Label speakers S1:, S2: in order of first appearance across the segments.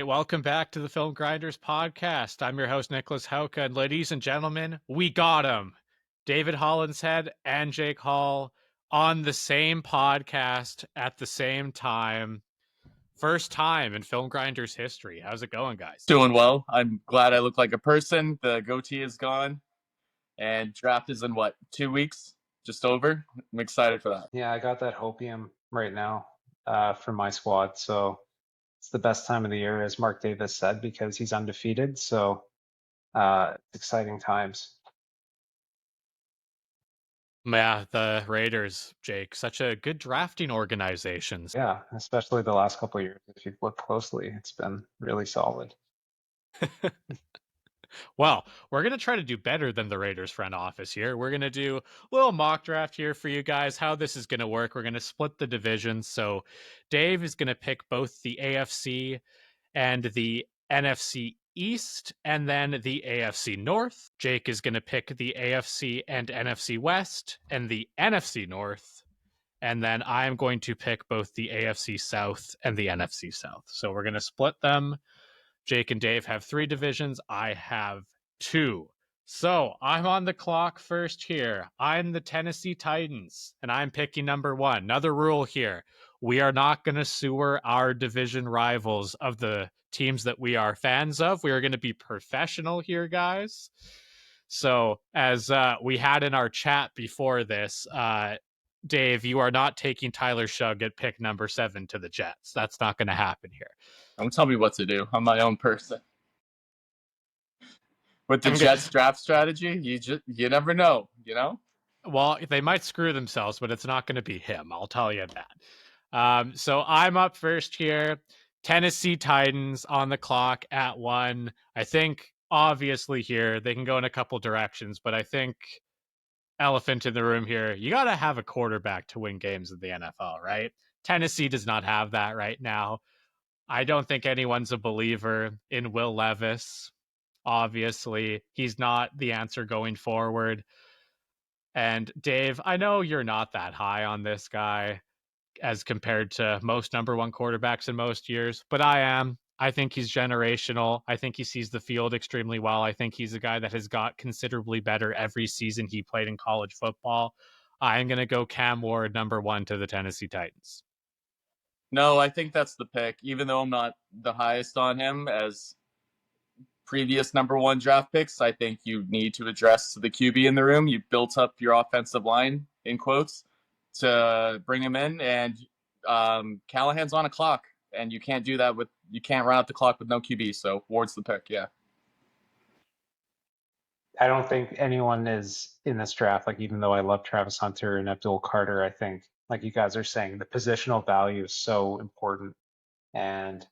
S1: welcome back to the Film Grinders podcast. I'm your host, Nicholas Hauka, and ladies and gentlemen, we got him. David Hollinshead and Jake Hall on the same podcast at the same time. First time in Film Grinders history. How's it going, guys?
S2: Doing well. I'm glad I look like a person. The goatee is gone, and draft is in, 2 weeks? Just over. I'm excited for that.
S3: Yeah, I got that hopium right now for my squad. So it's the best time of the year, as Mark Davis said, because he's undefeated. So exciting times.
S1: Yeah, the Raiders, Jake, such a good drafting organization.
S3: Yeah, especially the last couple of years. If you've looked closely, it's been really solid.
S1: Well, we're going to try to do better than the Raiders front office here. We're going to do a little mock draft here for you guys. How this is going to work, we're going to split the divisions. So Dave is going to pick both the AFC and the NFC East, and then the AFC North. Jake is going to pick the AFC and NFC West and the NFC North. And then I'm going to pick both the AFC South and the NFC South. So we're going to split them. Jake and Dave have 3 divisions. I have 2. So I'm on the clock first here. I'm the Tennessee Titans, and I'm picking number 1. Another rule here. We are not going to sewer our division rivals of the teams that we are fans of. We are going to be professional here, guys. So as we had in our chat before this, Dave, you are not taking Tyler Shugg at pick number 7 to the Jets. That's not going to happen here.
S2: Don't tell me what to do. I'm my own person. With the Jets draft strategy, you never know, you know?
S1: Well, they might screw themselves, but it's not going to be him. I'll tell you that. So I'm up first here. Tennessee Titans on the clock at 1. I think, obviously, here, they can go in a couple directions, but I think elephant in the room here, you got to have a quarterback to win games in the NFL, right? Tennessee does not have that right now. I don't think anyone's a believer in Will Levis. Obviously, he's not the answer going forward. And Dave, I know you're not that high on this guy as compared to most number 1 quarterbacks in most years, but I am. I think he's generational. I think he sees the field extremely well. I think he's a guy that has got considerably better every season he played in college football. I'm going to go Cam Ward, number 1 to the Tennessee Titans.
S2: No, I think that's the pick, even though I'm not the highest on him as previous number 1 draft picks. I think you need to address the QB in the room. You built up your offensive line, in quotes, to bring him in, and Callahan's on a clock, and you can't do that you can't run out the clock with no QB, so Ward's the pick, yeah.
S3: I don't think anyone is in this draft, like, even though I love Travis Hunter and Abdul Carter, I think, like you guys are saying, the positional value is so important. And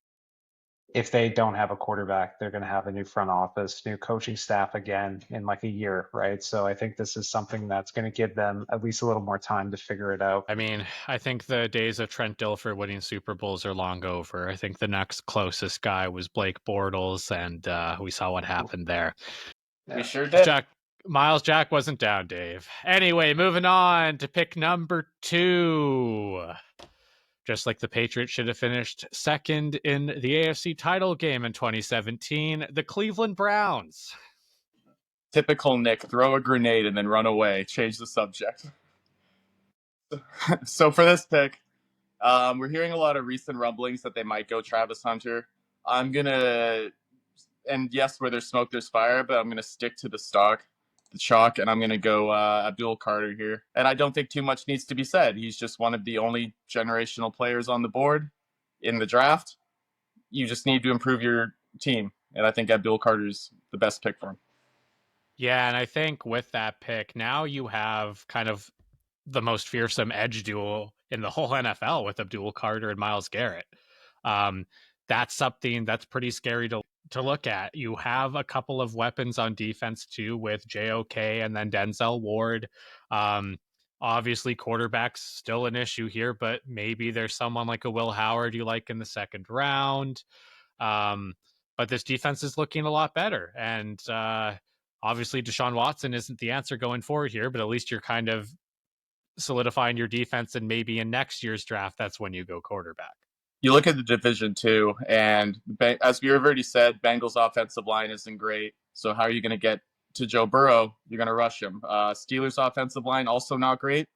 S3: if they don't have a quarterback, they're going to have a new front office, new coaching staff again in like a year, right? So I think this is something that's going to give them at least a little more time to figure it out.
S1: I mean, I think the days of Trent Dilfer winning Super Bowls are long over. I think the next closest guy was Blake Bortles, and we saw what happened there.
S2: Yeah. We sure did.
S1: Miles Jack wasn't down, Dave. Anyway, moving on to pick number 2. Just like the Patriots should have finished second in the AFC title game in 2017, the Cleveland Browns.
S2: Typical Nick, throw a grenade and then run away. Change the subject. So for this pick, we're hearing a lot of recent rumblings that they might go Travis Hunter. I'm going to, and yes, where there's smoke, there's fire, but I'm going to stick to the chalk, and I'm going to go Abdul Carter here. And I don't think too much needs to be said. He's just one of the only generational players on the board in the draft. You just need to improve your team, and I think Abdul Carter's the best pick for him.
S1: Yeah, and I think with that pick, now you have kind of the most fearsome edge duel in the whole NFL with Abdul Carter and Myles Garrett. That's something that's pretty scary to look at. You have a couple of weapons on defense too, with JOK and then Denzel Ward. Obviously, quarterback's still an issue here, but maybe there's someone like a Will Howard you like in the 2nd round. But this defense is looking a lot better. And obviously, Deshaun Watson isn't the answer going forward here, but at least you're kind of solidifying your defense, and maybe in next year's draft, that's when you go quarterback.
S2: you look at the division too, and as we already said, Bengals offensive line isn't great. So how are you going to get to Joe Burrow? You're going to rush him. Steelers offensive line also not great,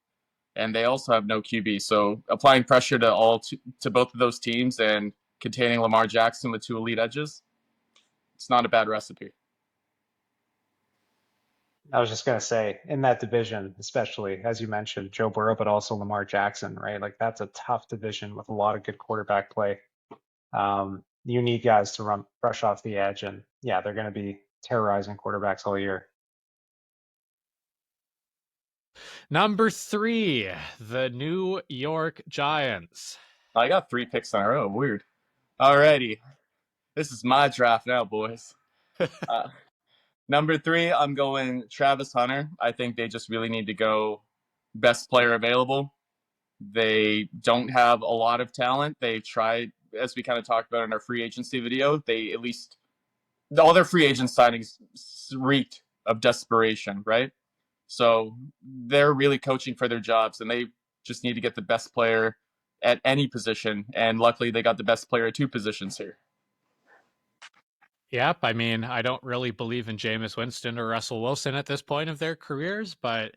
S2: and they also have no QB. So applying pressure to both of those teams and containing Lamar Jackson with 2 elite edges, it's not a bad recipe.
S3: I was just gonna say, in that division, especially as you mentioned, Joe Burrow, but also Lamar Jackson, right? Like that's a tough division with a lot of good quarterback play. You need guys to rush off the edge, and yeah, they're going to be terrorizing quarterbacks all year.
S1: Number 3, the New York Giants.
S2: I got 3 picks in a row. Weird. Alrighty. This is my draft now, boys. Number 3, I'm going Travis Hunter. I think they just really need to go best player available. They don't have a lot of talent. They tried, as we kind of talked about in our free agency video, they at least, all their free agent signings reeked of desperation, right? So they're really coaching for their jobs, and they just need to get the best player at any position. And luckily, they got the best player at 2 positions here.
S1: Yep, I mean, I don't really believe in Jameis Winston or Russell Wilson at this point of their careers, but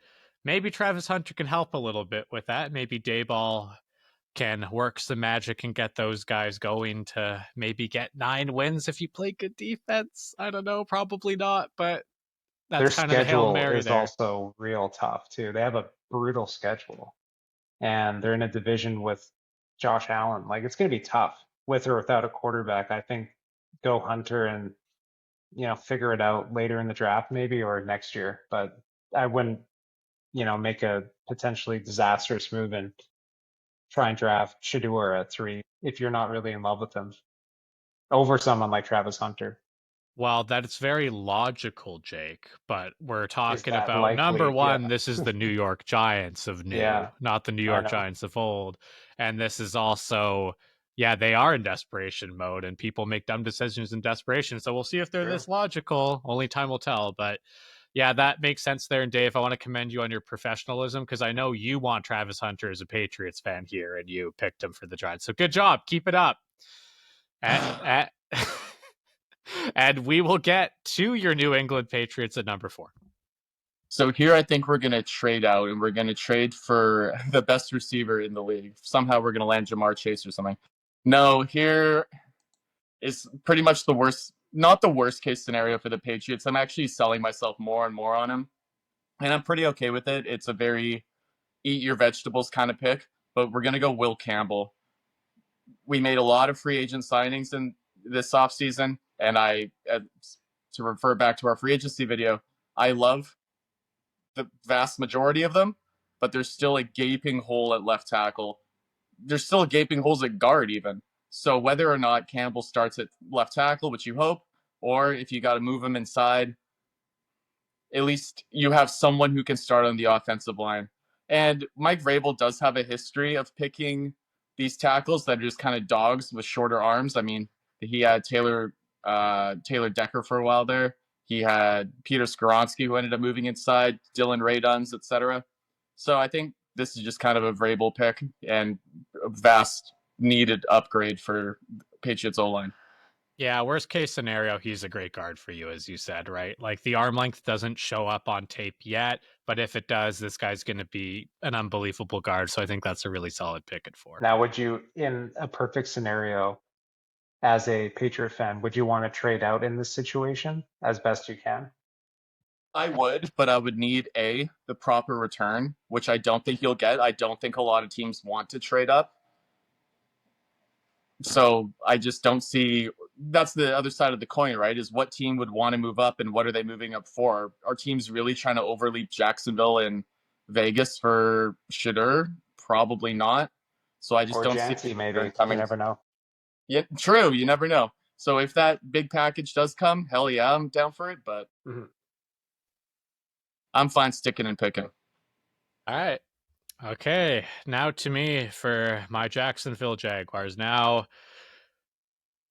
S1: maybe Travis Hunter can help a little bit with that. Maybe Dayball can work some magic and get those guys going to maybe get 9 wins if you play good defense. I don't know, probably not, but that's
S3: Their
S1: kind of the Hail
S3: schedule
S1: Mary
S3: is
S1: there.
S3: also real tough too. They have a brutal schedule, and they're in a division with Josh Allen. Like it's going to be tough with or without a quarterback. I think go Hunter and figure it out later in the draft maybe or next year. But I wouldn't make a potentially disastrous move and try and draft Shador at 3 if you're not really in love with him over someone like Travis Hunter.
S1: Well, that's very logical, Jake, but we're
S3: Is
S1: talking
S3: that
S1: about number
S3: likely?
S1: 1,
S3: Yeah.
S1: this is the New York Giants of new,
S3: Yeah,
S1: not the New
S3: I
S1: York
S3: know.
S1: Giants of old. And this is also, yeah, they are in desperation mode, and people make dumb decisions in desperation. So we'll see if they're
S3: True.
S1: this logical. Only time will tell. But yeah, that makes sense there. And Dave, I want to commend you on your professionalism because I know you want Travis Hunter as a Patriots fan here, and you picked him for the Giants. So good job. Keep it up. And we will get to your New England Patriots at number 4.
S2: So here I think we're going to trade out, and we're going to trade for the best receiver in the league. Somehow we're going to land Jamar Chase or something. No, here is pretty much the worst, not the worst case scenario for the Patriots. I'm actually selling myself more and more on him, and I'm pretty okay with it. It's a very eat your vegetables kind of pick, but we're going to go Will Campbell. We made a lot of free agent signings in this offseason, and to refer back to our free agency video, I love the vast majority of them, but there's still a gaping hole at left tackle. There's still gaping holes at guard even. So whether or not Campbell starts at left tackle, which you hope, or if you got to move him inside, at least you have someone who can start on the offensive line. And Mike Vrabel does have a history of picking these tackles that are just kind of dogs with shorter arms. I mean, he had Taylor Decker for a while there. He had Peter Skoronski, who ended up moving inside, Dylan Raduns, etc. So I think this is just kind of a Vrabel pick and a vast needed upgrade for Patriots O-line.
S1: Yeah, worst case scenario, he's a great guard for you, as you said, right? Like the arm length doesn't show up on tape yet, but if it does, this guy's going to be an unbelievable guard. So I think that's a really solid pick at 4.
S3: Now, would you, in a perfect scenario, as a Patriot fan, would you want to trade out in this situation as best you can?
S2: I would, but I would need the proper return, which I don't think you'll get. I don't think a lot of teams want to trade up. So I just don't see, that's the other side of the coin, right? Is what team would want to move up and what are they moving up for? Are teams really trying to overleap Jacksonville and Vegas for Shador? Probably not. So I just
S3: Or
S2: don't
S3: Janty,
S2: see
S3: maybe.
S2: coming.
S3: You never know.
S2: Yeah, true. You never know. So if that big package does come, hell yeah, I'm down for it. But I'm fine sticking and picking.
S1: All right. Okay. Now to me for my Jacksonville Jaguars. Now,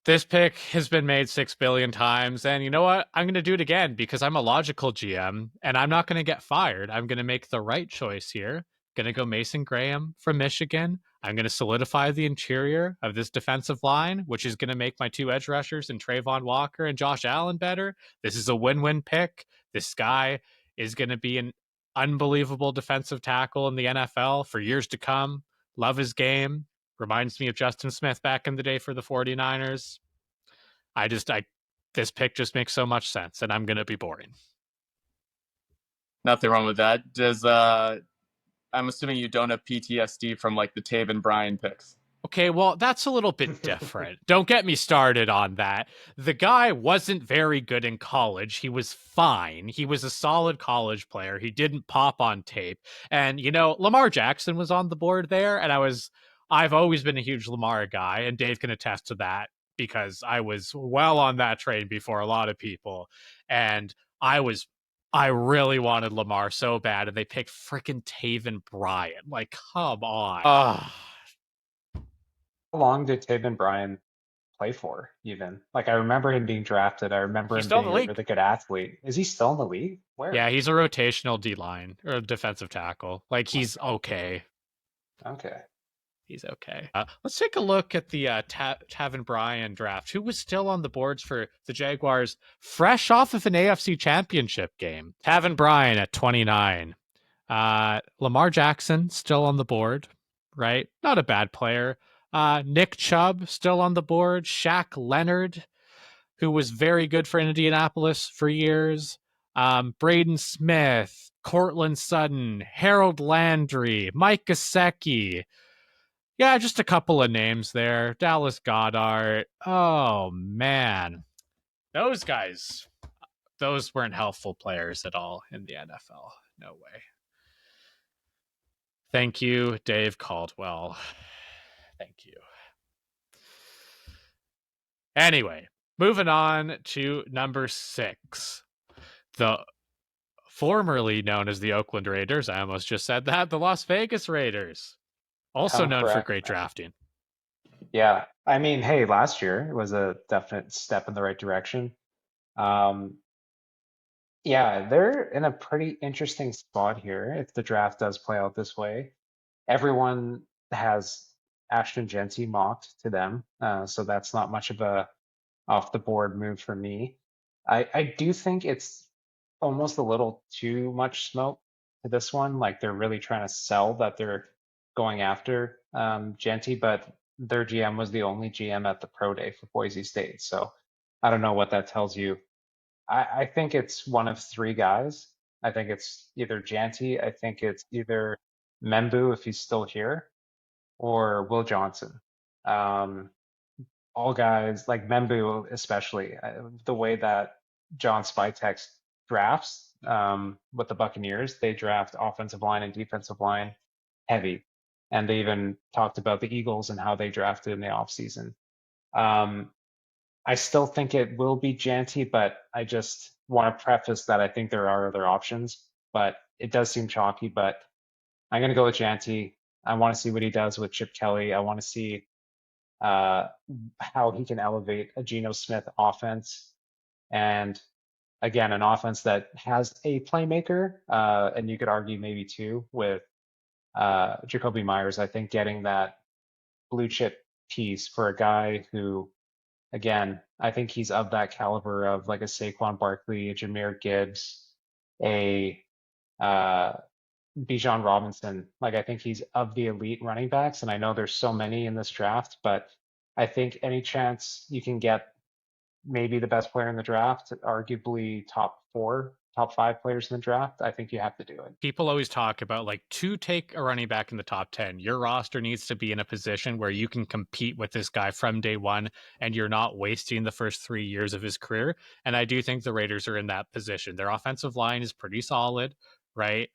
S1: this pick has been made 6 billion times. And you know what? I'm going to do it again because I'm a logical GM and I'm not going to get fired. I'm going to make the right choice here. Going to go Mason Graham from Michigan. I'm going to solidify the interior of this defensive line, which is going to make my 2 edge rushers and Trayvon Walker and Josh Allen better. This is a win-win pick. This guy is going to be an unbelievable defensive tackle in the NFL for years to come. Love his game. Reminds me of Justin Smith back in the day for the 49ers. This pick just makes so much sense, and I'm going to be boring.
S2: Nothing wrong with that. I'm assuming you don't have PTSD from like the Taven Bryan picks.
S1: Okay, well, that's a little bit different. Don't get me started on that. The guy wasn't very good in college. He was fine. He was a solid college player. He didn't pop on tape. And, Lamar Jackson was on the board there, and I've always been a huge Lamar guy, and Dave can attest to that because I was well on that train before a lot of people. And I really wanted Lamar so bad, and they picked freaking Taven Bryan. Like, come on.
S3: How long did Taven Bryan play for, even? Like, I remember him being drafted. I remember
S1: He's
S3: him
S1: still in
S3: being
S1: the
S3: a
S1: league.
S3: really good athlete. Is he still in the league? Where?
S1: Yeah, he's a rotational D-line or defensive tackle. Like, he's okay.
S3: Okay.
S1: He's okay. Let's take a look at the Taven Bryan draft, who was still on the boards for the Jaguars, fresh off of an AFC championship game. Taven Bryan at 29. Lamar Jackson still on the board, right? Not a bad player. Nick Chubb still on the board. Shaq Leonard, who was very good for Indianapolis for years. Braden Smith, Cortland Sutton, Harold Landry, Mike Gesicki. Yeah, just a couple of names there. Dallas Goedert. Oh, man. Those guys, those weren't helpful players at all in the NFL. No way. Thank you, Dave Caldwell. Thank you. Anyway, moving on to number 6. The formerly known as the Oakland Raiders. I almost just said that. The Las Vegas Raiders. Also known for great drafting.
S3: Yeah. I mean, hey, last year it was a definite step in the right direction. Yeah, they're in a pretty interesting spot here if the draft does play out this way. Everyone has Ashton Jeanty mocked to them, so that's not much of a off the board move for me. I do think it's almost a little too much smoke to this one. Like they're really trying to sell that they're going after Jeanty, but their GM was the only GM at the pro day for Boise State. So I don't know what that tells you. I think it's one of 3 guys. I think it's either Jeanty, I think it's either Membu if he's still here, or Will Johnson. All guys like Membu, especially the way that John Spytek drafts with the Buccaneers, they draft offensive line and defensive line heavy, and they even talked about the Eagles and how they drafted in the offseason. I still think it will be Jeanty, but I just want to preface that I think there are other options, but it does seem chalky. But I'm going to go with Jeanty. I want to see what he does with Chip Kelly. I want to see how he can elevate a Geno Smith offense. And again, an offense that has a playmaker, and you could argue maybe 2 with Jacoby Myers. I think getting that blue chip piece for a guy who, again, I think he's of that caliber of like a Saquon Barkley, a Jahmyr Gibbs, a Bijan Robinson. Like I think he's of the elite running backs, and I know there's so many in this draft, but I think any chance you can get maybe the best player in the draft, arguably top 5 players in the draft, I think you have to do it.
S1: People always talk about like to take a running back in the top 10, your roster needs to be in a position where you can compete with this guy from day one and you're not wasting the first 3 years of his career. And I do think the Raiders are in that position. Their offensive line is pretty solid, right?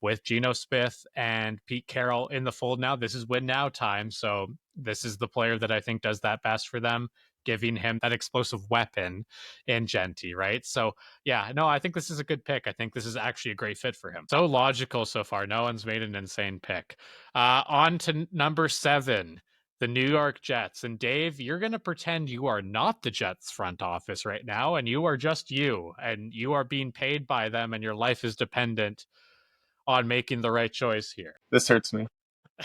S1: With Geno Smith and Pete Carroll in the fold now, this is win now time. So this is the player that I think does that best for them, giving him that explosive weapon in Jeanty, right? So yeah, no, I think this is a good pick. I think this is actually a great fit for him. So logical so far. No one's made an insane pick. On to number 7, the New York Jets. And Dave, you're going to pretend you are not the Jets front office right now, and you are just you, and you are being paid by them, and your life is dependent on making the right choice here.
S2: This hurts me.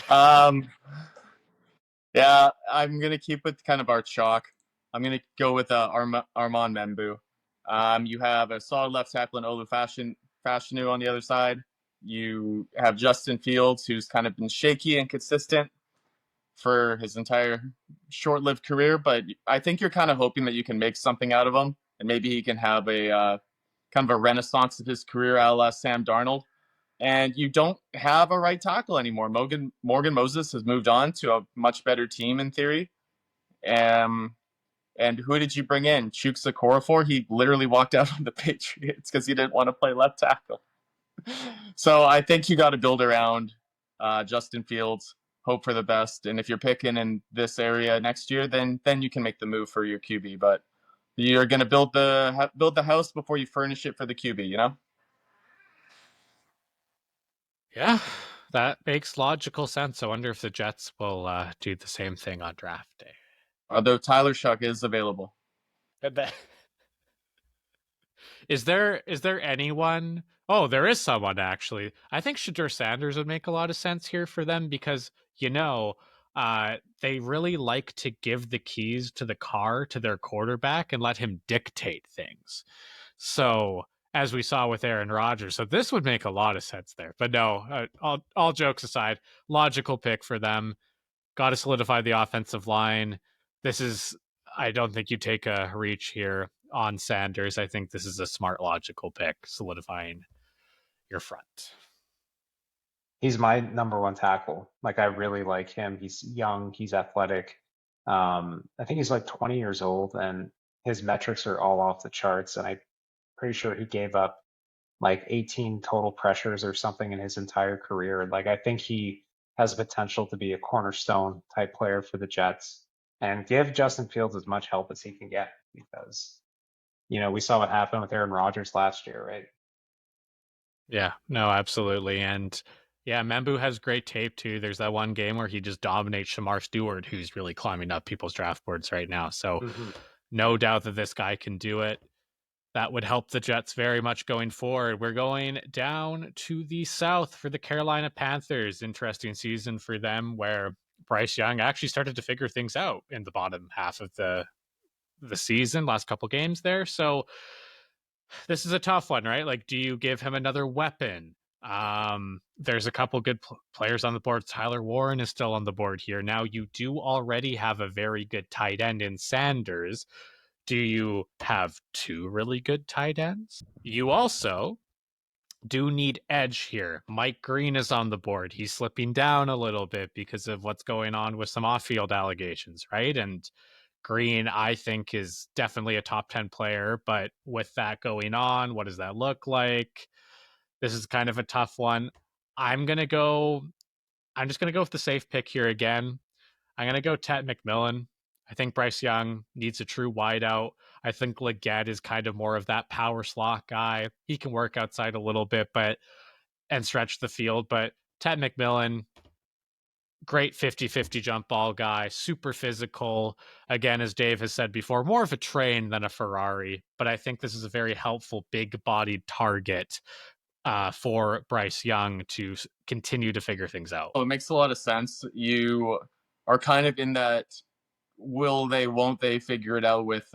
S2: Um, yeah, I'm gonna keep with kind of our chalk. I'm gonna go with Armand Membu. You have a solid left tackle in Olu Fashanu on the other side. You have Justin Fields, who's kind of been shaky and consistent for his entire short-lived career, but I think you're kind of hoping that you can make something out of him, and maybe he can have a kind of a renaissance of his career, a la Sam Darnold. And you don't have a right tackle anymore. Morgan Moses has moved on to a much better team in theory. And who did you bring in? Chuks Okorafor? He literally walked out on the Patriots because he didn't want to play left tackle. So I think you got to build around Justin Fields, hope for the best, and if you're picking in this area next year, then you can make the move for your QB. But you're going to build the house before you furnish it for the QB, you know?
S1: Yeah, that makes logical sense. I wonder if the Jets will do the same thing on draft day.
S2: Although Tyler Shuck is available.
S1: Is there anyone? Oh, there is someone actually. I think Shadur Sanders would make a lot of sense here for them because they really like to give the keys to the car to their quarterback and let him dictate things. So as we saw with Aaron Rodgers, so this would make a lot of sense there. But no, all jokes aside, logical pick for them. Got to solidify the offensive line. I don't think you take a reach here on Sanders. I think this is a smart, logical pick, solidifying your front.
S3: He's my number one tackle. Like I really like him. He's young, he's athletic. I think he's like 20 years old and his metrics are all off the charts. And I'm pretty sure he gave up like 18 total pressures or something in his entire career. Like I think he has potential to be a cornerstone type player for the Jets and give Justin Fields as much help as he can get because, we saw what happened with Aaron Rodgers last year, right?
S1: Yeah, no, absolutely. And yeah, Membu has great tape too. There's that one game where he just dominates Shamar Stewart, who's really climbing up people's draft boards right now. So no doubt that this guy can do it. That would help the Jets very much going forward. We're going down to the South for the Carolina Panthers. Interesting season for them where Bryce Young actually started to figure things out in the bottom half of the season, last couple games there. So this is a tough one, right? Like, do you give him another weapon? There's a couple good players on the board. Tyler Warren is still on the board here. Now, you do already have a very good tight end in Sanders. Do you have two really good tight ends? You also do need edge here. Mike Green is on the board. He's slipping down a little bit because of what's going on with some off-field allegations, right? And Green, I think, is definitely a top 10 player, but with that going on, what does that look like? This is kind of a tough one. I'm just gonna go with the safe pick here again. I'm gonna go Ted McMillan. I think Bryce Young needs a true wideout. I think Leggett is kind of more of that power slot guy. He can work outside a little bit, and stretch the field. But Ted McMillan, great 50-50 jump ball guy, super physical. Again, as Dave has said before, more of a train than a Ferrari. But I think this is a very helpful, big-bodied target for Bryce Young to continue to figure things out.
S2: Oh, it makes a lot of sense. You are kind of in that will they, won't they figure it out with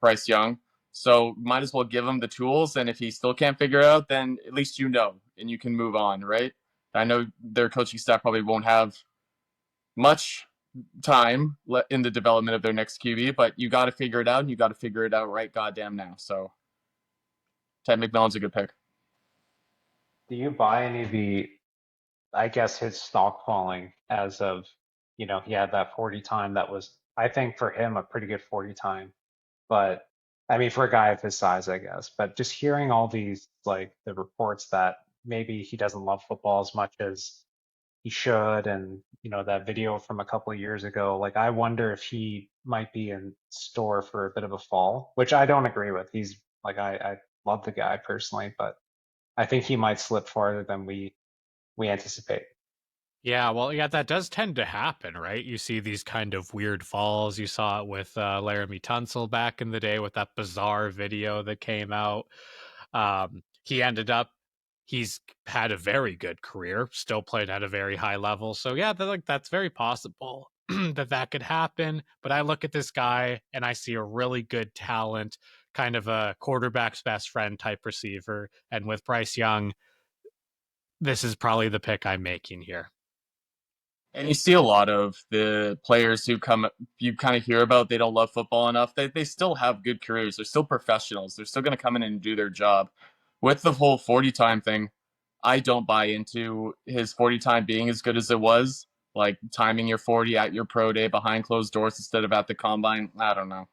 S2: Bryce Young. So might as well give him the tools, and if he still can't figure it out, then at least and you can move on, right? I know their coaching staff probably won't have much time in the development of their next QB, but you got to figure it out, and you got to figure it out right goddamn now. So Ted McMillan's a good pick.
S3: Do you buy any of I guess his stock falling as of, he had that 40 time that was, I think for him, a pretty good 40 time. But I mean, for a guy of his size, I guess. But just hearing all these, like the reports that maybe he doesn't love football as much as he should, and that video from a couple of years ago, like I wonder if he might be in store for a bit of a fall, which I don't agree with. He's like I love the guy personally, but I think he might slip farther than we anticipate.
S1: Yeah, well, yeah, that does tend to happen, right? You see these kind of weird falls. You saw it with Laramie Tunsil back in the day with that bizarre video that came out. He ended up he's had a very good career, still played at a very high level. So yeah, that's very possible that could happen. But I look at this guy and I see a really good talent, kind of a quarterback's best friend type receiver. And with Bryce Young, this is probably the pick I'm making here.
S2: And you see a lot of the players who you kind of hear about, they don't love football enough. They still have good careers. They're still professionals. They're still going to come in and do their job. With the whole 40 time thing, I don't buy into his 40 time being as good as it was. Like timing your 40 at your pro day behind closed doors instead of at the combine. I don't know.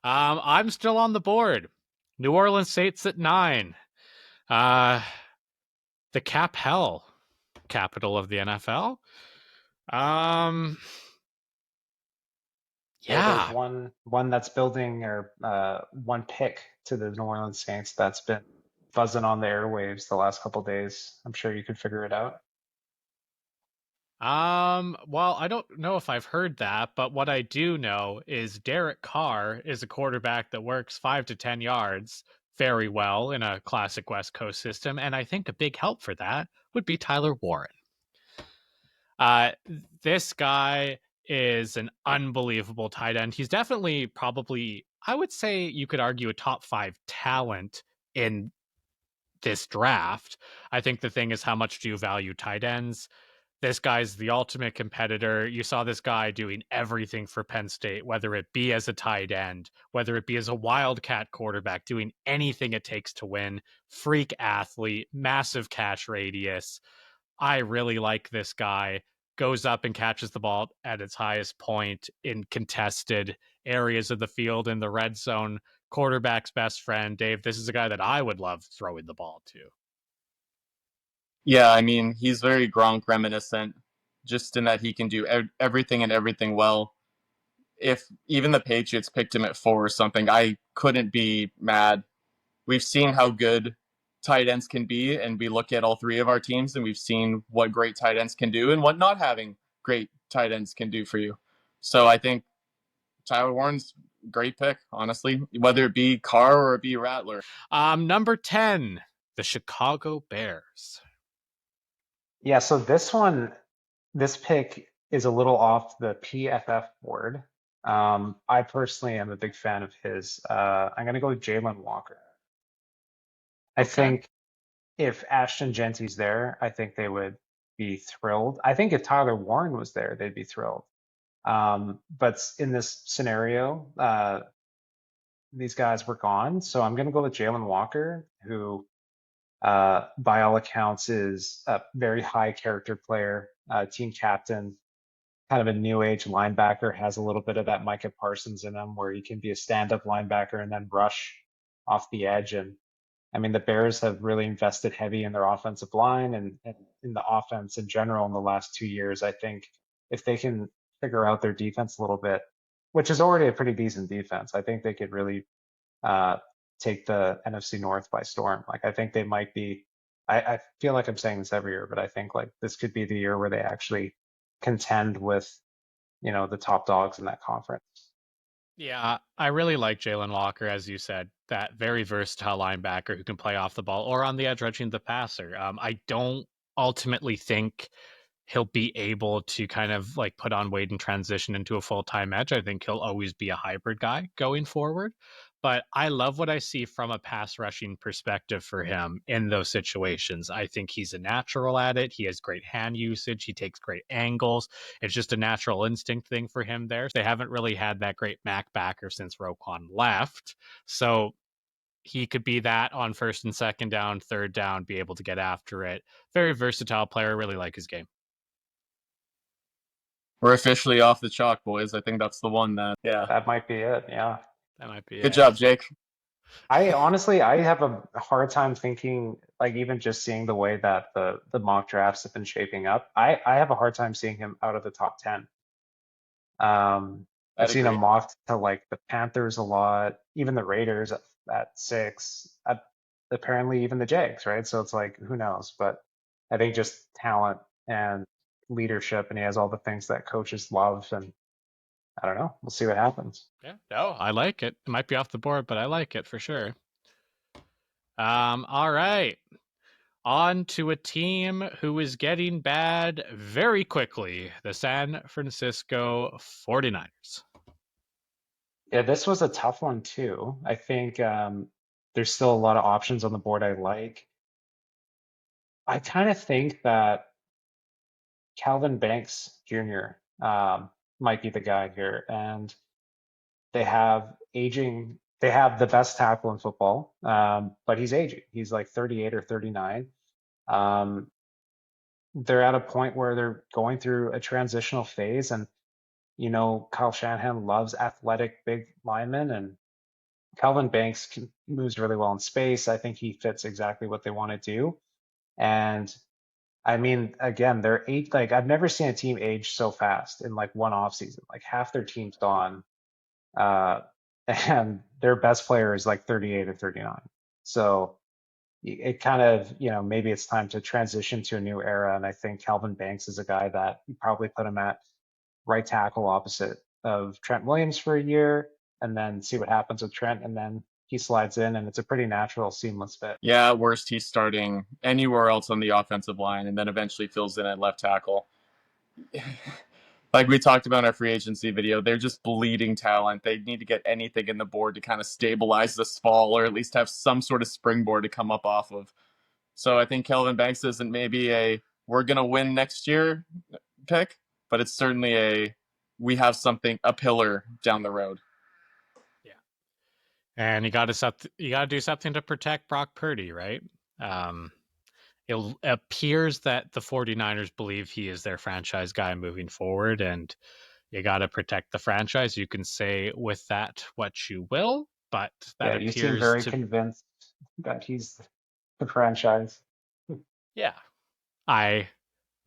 S1: I'm still on the board. New Orleans Saints at 9. The cap hell capital of the NFL.
S3: There's
S1: Yeah.
S3: one that's building, or one pick to the New Orleans Saints that's been buzzing on the airwaves the last couple days. I'm sure you could figure it out.
S1: Well, I don't know if I've heard that, but what I do know is Derek Carr is a quarterback that works 5 to 10 yards very well in a classic West Coast system, and I think a big help for that would be Tyler Warren. This guy is an unbelievable tight end. He's definitely probably, I would say you could argue, a top 5 talent in this draft. I think the thing is, how much do you value tight ends? This guy's the ultimate competitor. You saw this guy doing everything for Penn State, whether it be as a tight end, whether it be as a wildcat quarterback, doing anything it takes to win. Freak athlete, massive catch radius. I really like this guy. Goes up and catches the ball at its highest point in contested areas of the field in the red zone. Quarterback's best friend. Dave, this is a guy that I would love throwing the ball to.
S2: Yeah, I mean, he's very Gronk reminiscent, just in that he can do everything and everything well. If even the Patriots picked him at 4 or something, I couldn't be mad. We've seen how good tight ends can be, and we look at all 3 of our teams, and we've seen what great tight ends can do and what not having great tight ends can do for you. So I think Tyler Warren's a great pick, honestly, whether it be Carr or it be Rattler.
S1: Number 10, the Chicago Bears.
S3: Yeah, so this pick is a little off the PFF board. I personally am a big fan of his. I'm going to go with Jalen Walker. I think if Ashton Genty's there, I think they would be thrilled. I think if Tyler Warren was there, they'd be thrilled. But in this scenario, these guys were gone. So I'm going to go with Jalen Walker, who, by all accounts, is a very high character player, team captain, kind of a new age linebacker, has a little bit of that Micah Parsons in him where he can be a stand up linebacker and then rush off the edge. And I mean, the Bears have really invested heavy in their offensive line and in the offense in general in the last 2 years. I think if they can figure out their defense a little bit, which is already a pretty decent defense, I think they could really take the NFC North by storm. Like, I think they might be, I feel like I'm saying this every year, but I think like this could be the year where they actually contend with, the top dogs in that conference.
S1: Yeah, I really like Jalen Walker, as you said, that very versatile linebacker who can play off the ball or on the edge rushing the passer. I don't ultimately think he'll be able to kind of like put on weight and transition into a full-time edge. I think he'll always be a hybrid guy going forward. But I love what I see from a pass rushing perspective for him in those situations. I think he's a natural at it. He has great hand usage. He takes great angles. It's just a natural instinct thing for him there. They haven't really had that great Mac backer since Roquan left. So he could be that on first and second down, third down, be able to get after it. Very versatile player. Really like his game.
S2: We're officially off the chalk, boys. I think that's the one yeah.
S3: That might be it. Yeah.
S1: That might be
S2: Good
S1: it.
S2: job, Jake.
S3: I have a hard time thinking, like, even just seeing the way that the mock drafts have been shaping up. I have a hard time seeing him out of the top 10. I've seen him mocked to like the Panthers a lot, even the Raiders at 6, apparently even the Jags, right? So it's like, who knows? But I think just talent and leadership, and he has all the things that coaches love, and I don't know. We'll see what happens.
S1: Yeah, no, I like it. It might be off the board, but I like it for sure. All right. On to a team who is getting bad very quickly, the San Francisco 49ers.
S3: Yeah, this was a tough one too. I think there's still a lot of options on the board I like. I kind of think that Calvin Banks Jr. Might be the guy here, and they have aging. They have the best tackle in football, but he's aging. He's like 38 or 39. Um, they're at a point where they're going through a transitional phase, and Kyle Shanahan loves athletic big linemen, and Calvin Banks moves really well in space. I think he fits exactly what they want to do. And I mean, again, they're eight. Like I've never seen a team age so fast in like one off season. Like half their team's gone, uh, and their best player is like 38 or 39. So it kind of, maybe it's time to transition to a new era. And I think Calvin Banks is a guy that you probably put him at right tackle opposite of Trent Williams for a year, and then see what happens with Trent, and then he slides in, and it's a pretty natural, seamless fit.
S2: Yeah, at worst, he's starting anywhere else on the offensive line and then eventually fills in at left tackle. Like we talked about in our free agency video, they're just bleeding talent. They need to get anything in the board to kind of stabilize this fall, or at least have some sort of springboard to come up off of. So I think Kelvin Banks isn't maybe a we're going to win next year pick, but it's certainly we have a pillar down the road.
S1: Yeah. And you got to do something to protect Brock Purdy, right? It appears that the 49ers believe he is their franchise guy moving forward, and you got to protect the franchise. You can say with that what you will, but that appears
S3: you seem very convinced that he's the franchise.
S1: Yeah. I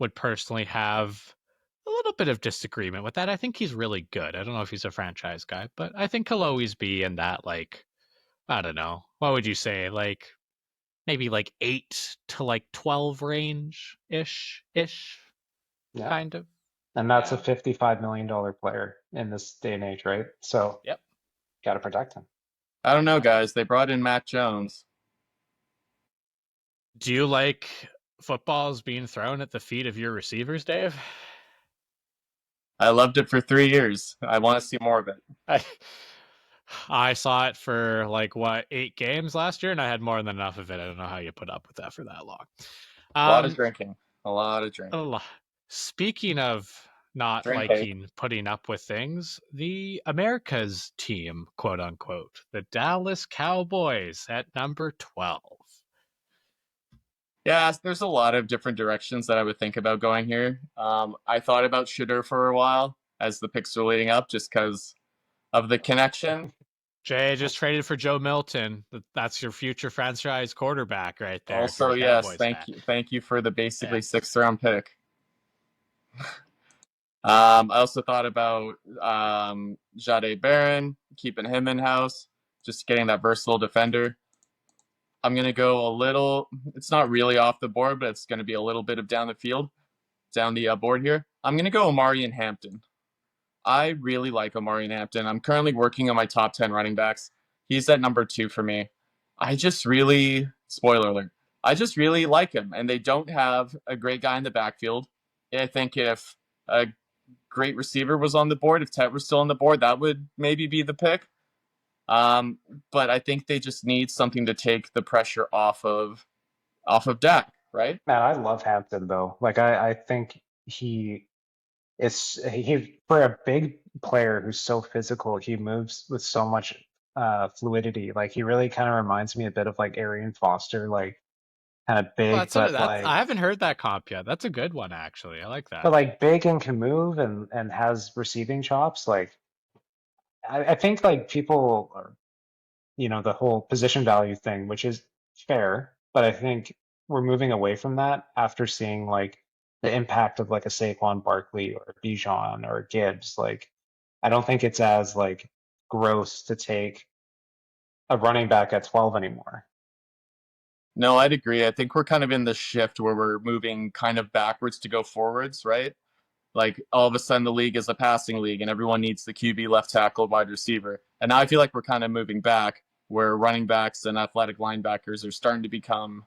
S1: would personally have a little bit of disagreement with that. I think he's really good. I don't know if he's a franchise guy, but I think he'll always be in that, like, I don't know. What would you say? Like, maybe like 8 to like 12 range ish,
S3: Yeah.
S1: kind of.
S3: And that's a $55 million player in this day and age, right? So,
S1: yep,
S3: got to protect him.
S2: I don't know, guys. They brought in Mac Jones.
S1: Do you like footballs being thrown at the feet of your receivers, Dave?
S2: I loved it for 3 years. I want to see more of it.
S1: I saw it for 8 games last year, and I had more than enough of it. I don't know how you put up with that for that long.
S2: A lot of drinking.
S1: Speaking of not liking putting up with things, the America's team, quote unquote, the Dallas Cowboys at number 12.
S2: Yeah, there's a lot of different directions that I would think about going here. I thought about Shooter for a while as the picks were leading up, just because of the connection.
S1: Jay just traded for Joe Milton. That's your future franchise quarterback right there.
S2: Also, yes, thank you for the basically 6th round pick. I also thought about Jahdae Barron, keeping him in house, just getting that versatile defender. I'm going to go it's not really off the board, but it's going to be a little bit of down the board here. I'm going to go Omarion Hampton. I really like Omarion Hampton. I'm currently working on my top 10 running backs. He's at number 2 for me. Spoiler alert, I just really like him. And they don't have a great guy in the backfield. I think if a great receiver was on the board, if Tet was still on the board, that would maybe be the pick. But I think they just need something to take the pressure off of Dak, right?
S3: Man, I love Hampton though. I think for a big player who's so physical, he moves with so much fluidity. Like he really kind of reminds me a bit of like Arian Foster, like kind of big,
S1: I haven't heard that comp yet. That's a good one actually. I like that.
S3: But like big and can move and has receiving chops. Like I think like people are, the whole position value thing, which is fair, but I think we're moving away from that after seeing like the impact of like a Saquon Barkley or Bijan or Gibbs. Like, I don't think it's as like gross to take a running back at 12 anymore.
S2: No, I'd agree. I think we're kind of in the shift where we're moving kind of backwards to go forwards, right? Like all of a sudden the league is a passing league and everyone needs the QB, left tackle, wide receiver. And now I feel like we're kind of moving back where running backs and athletic linebackers are starting to become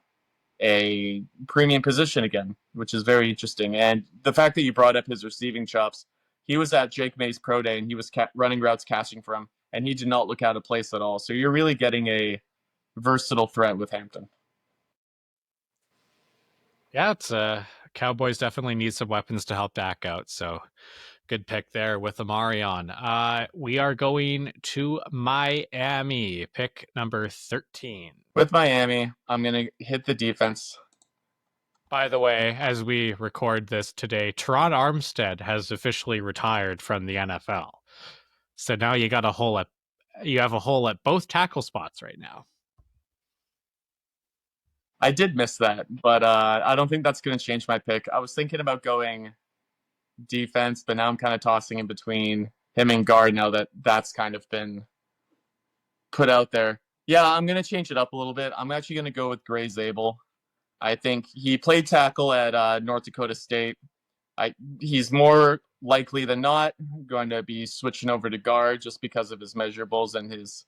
S2: a premium position again, which is very interesting. And the fact that you brought up his receiving chops, he was at Jake May's pro day and he was running routes catching for him, and he did not look out of place at all. So you're really getting a versatile threat with Hampton.
S1: Yeah, it's Cowboys definitely need some weapons to help Dak out. So good pick there with Amari on. We are going to Miami, pick number 13.
S2: With Miami, I'm going to hit the defense.
S1: By the way, as we record this today, Teron Armstead has officially retired from the NFL. So now you have a hole at both tackle spots right now.
S2: I did miss that, but I don't think that's going to change my pick. I was thinking about going defense, but now I'm kind of tossing in between him and guard now that that's kind of been put out there. Yeah, I'm going to change it up a little bit. I'm actually going to go with Gray Zabel. I think he played tackle at North Dakota State. He's more likely than not going to be switching over to guard just because of his measurables and his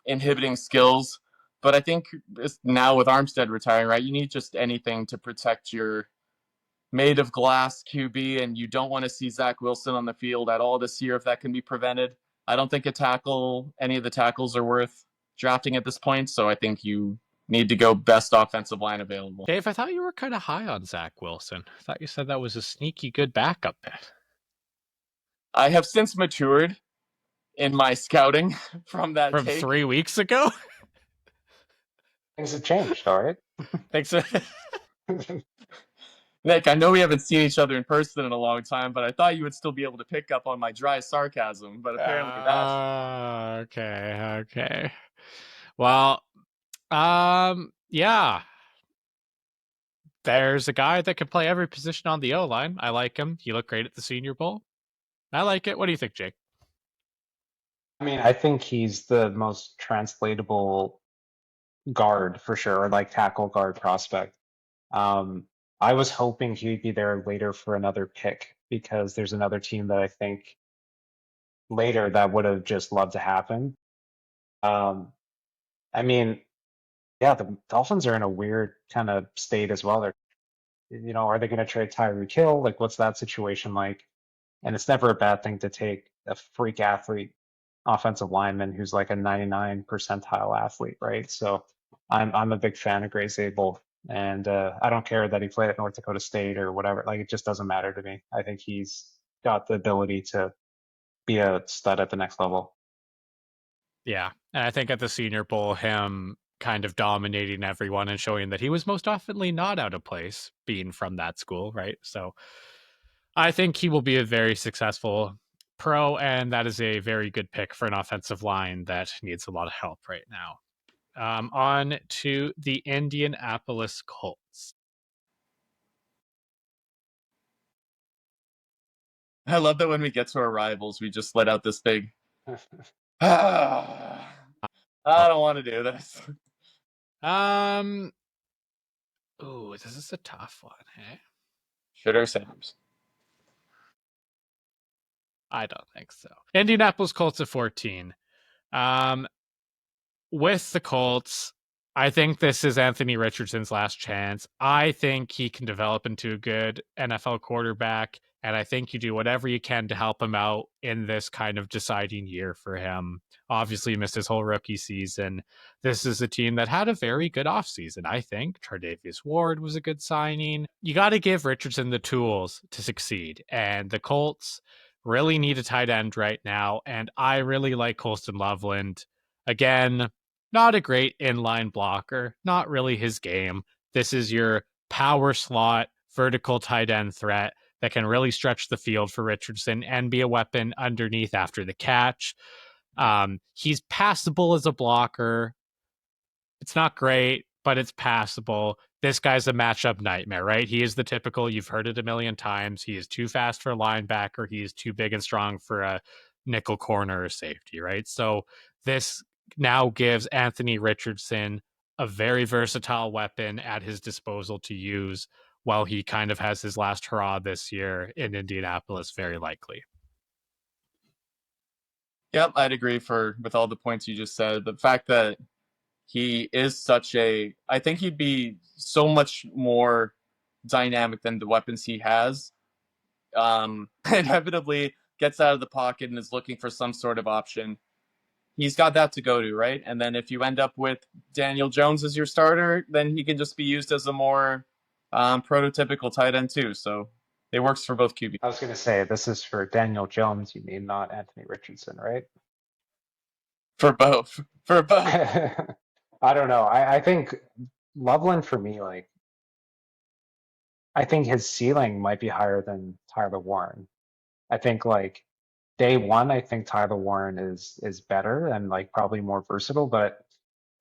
S2: inhibiting skills. But I think now with Armstead retiring, right, you need just anything to protect your made of glass QB, and you don't want to see Zach Wilson on the field at all this year if that can be prevented. I don't think any of the tackles are worth drafting at this point, so I think you need to go best offensive line available.
S1: Dave, I thought you were kind of high on Zach Wilson. I thought you said that was a sneaky good backup pick.
S2: I have since matured in my scouting from that
S1: From
S2: take.
S1: 3 weeks ago?
S3: Things have changed, all right?
S1: Thanks.
S2: Nick, I know we haven't seen each other in person in a long time, but I thought you would still be able to pick up on my dry sarcasm, but apparently not.
S1: Okay. Well, yeah. There's a guy that can play every position on the O-line. I like him. He looked great at the Senior Bowl. I like it. What do you think, Jake?
S3: I mean, I think he's the most translatable guard for sure, or like tackle guard prospect. I was hoping he'd be there later for another pick because there's another team that I think later that would have just loved to happen. I mean, yeah, the Dolphins are in a weird kind of state as well. They're, are they going to trade Tyreek Hill? Like, what's that situation like? And it's never a bad thing to take a freak athlete offensive lineman who's like a 99 percentile athlete, right? So I'm a big fan of Gray Zabel, and I don't care that he played at North Dakota State or whatever. Like, it just doesn't matter to me. I think he's got the ability to be a stud at the next level.
S1: Yeah, and I think at the Senior Bowl, him kind of dominating everyone and showing that he was most oftenly not out of place being from that school, right? So I think he will be a very successful pro, and that is a very good pick for an offensive line that needs a lot of help right now. On to the Indianapolis Colts.
S2: I love that when we get to our rivals, we just let out this big. I don't want to do this.
S1: Ooh, this is a tough one, hey?
S2: Should or Sanders?
S1: I don't think so. Indianapolis Colts at 14. With the Colts, I think this is Anthony Richardson's last chance. I think he can develop into a good NFL quarterback, and I think you do whatever you can to help him out in this kind of deciding year for him. Obviously, he missed his whole rookie season. This is a team that had a very good offseason, I think. Tre'Davious Ward was a good signing. You got to give Richardson the tools to succeed, and the Colts really need a tight end right now, and I really like Colston Loveland. Again, not a great inline blocker, not really his game. This is your power slot, vertical tight end threat that can really stretch the field for Richardson and be a weapon underneath after the catch. He's passable as a blocker. It's not great, but it's passable. This guy's a matchup nightmare, right? He is the typical, you've heard it a million times. He is too fast for a linebacker. He is too big and strong for a nickel corner or safety, right? So this now gives Anthony Richardson a very versatile weapon at his disposal to use while he kind of has his last hurrah this year in Indianapolis, very likely.
S2: Yep, I'd agree with all the points you just said. The fact that He is I think he'd be so much more dynamic than the weapons he has. Inevitably gets out of the pocket and is looking for some sort of option. He's got that to go to, right? And then if you end up with Daniel Jones as your starter, then he can just be used as a more prototypical tight end too. So it works for both QB.
S3: I was going to say, this is for Daniel Jones, you mean, not Anthony Richardson, right?
S2: For both. For both.
S3: I don't know. I think Loveland, for me, like, I think his ceiling might be higher than Tyler Warren. I think, like, day one, I think Tyler Warren is better and, like, probably more versatile, but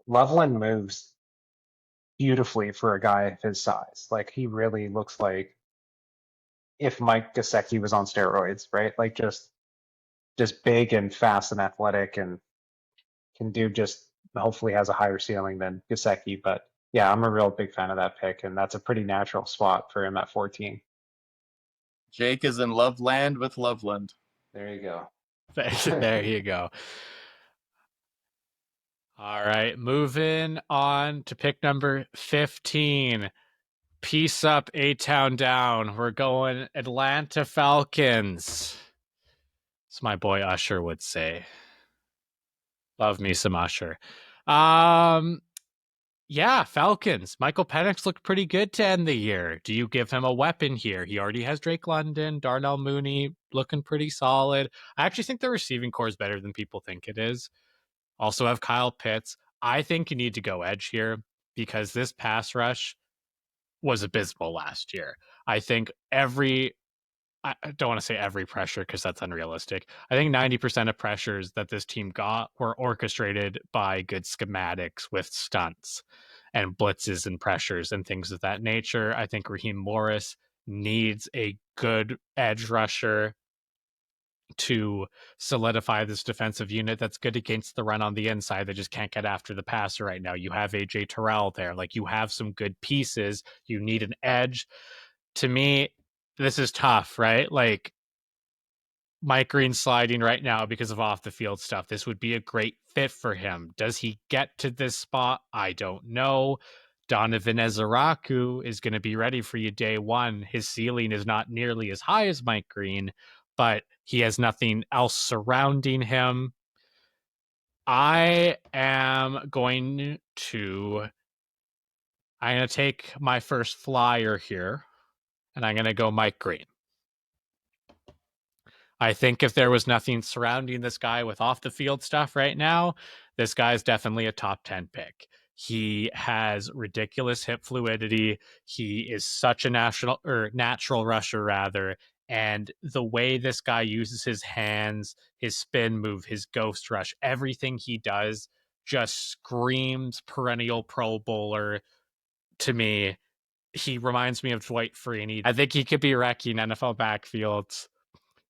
S3: Loveland moves beautifully for a guy of his size. Like, he really looks like if Mike Gesicki was on steroids, right? Like, just big and fast and athletic, and can do just hopefully has a higher ceiling than Gesicki. But yeah, I'm a real big fan of that pick, and that's a pretty natural spot for him at 14.
S2: Jake is in love land with Loveland.
S3: There you go.
S1: There you go. All right, moving on to pick number 15. Peace up, A-Town down. We're going Atlanta Falcons. As my boy Usher would say. Love me some Usher. Yeah, Falcons. Michael Penix looked pretty good to end the year. Do you give him a weapon here? He already has Drake London, Darnell Mooney looking pretty solid. I actually think the receiving core is better than people think it is. Also have Kyle Pitts. I think you need to go edge here because this pass rush was abysmal last year. I think I don't want to say every pressure because that's unrealistic. I think 90% of pressures that this team got were orchestrated by good schematics with stunts and blitzes and pressures and things of that nature. I think Raheem Morris needs a good edge rusher to solidify this defensive unit that's good against the run on the inside that just can't get after the passer right now. You have AJ Terrell there. Like, you have some good pieces. You need an edge. To me, this is tough, right? Like, Mike Green's sliding right now because of off the field stuff. This would be a great fit for him. Does he get to this spot? I don't know. Donovan Ezaraku is going to be ready for you day one. His ceiling is not nearly as high as Mike Green, but he has nothing else surrounding him. I'm going to take my first flyer here, and I'm going to go Mike Green. I think if there was nothing surrounding this guy with off the field stuff right now, this guy's definitely a top 10 pick. He has ridiculous hip fluidity. He is such a natural rusher rather. And the way this guy uses his hands, his spin move, his ghost rush, everything he does just screams perennial Pro Bowler to me. He reminds me of Dwight Freeney. I think he could be wrecking NFL backfields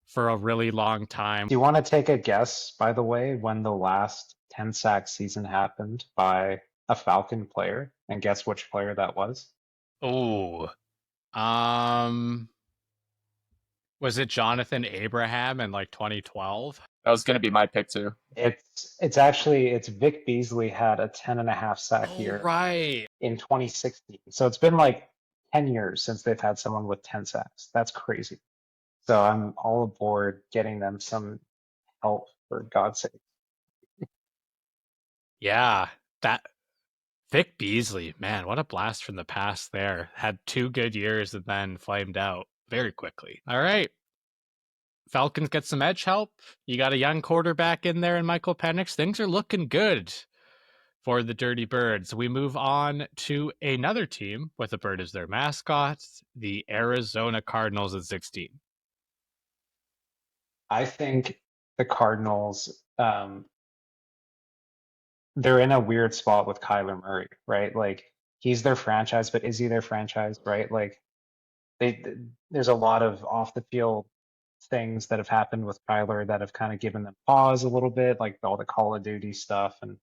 S1: for a really long time.
S3: Do you want to take a guess, by the way, when the last 10 sack season happened by a Falcon player, and guess which player that was?
S1: Oh, was it Jonathan Abraham in like 2012?
S2: That was going to be my pick too.
S3: It's Vic Beasley had a 10.5 sack year
S1: right
S3: in 2016. So it's been like 10 years since they've had someone with 10 sacks. That's crazy. So I'm all aboard getting them some help, for God's sake.
S1: Yeah, that Vic Beasley, man, what a blast from the past there. Had 2 good years and then flamed out very quickly. All right. Falcons get some edge help. You got a young quarterback in there in Michael Penix. Things are looking good for the Dirty Birds. We move on to another team with a bird as their mascot, the Arizona Cardinals at 16.
S3: I think the Cardinals, they're in a weird spot with Kyler Murray, right? Like, he's their franchise, but is he their franchise, right? Like, there's a lot of off the field things that have happened with Kyler that have kind of given them pause a little bit, like all the Call of Duty stuff and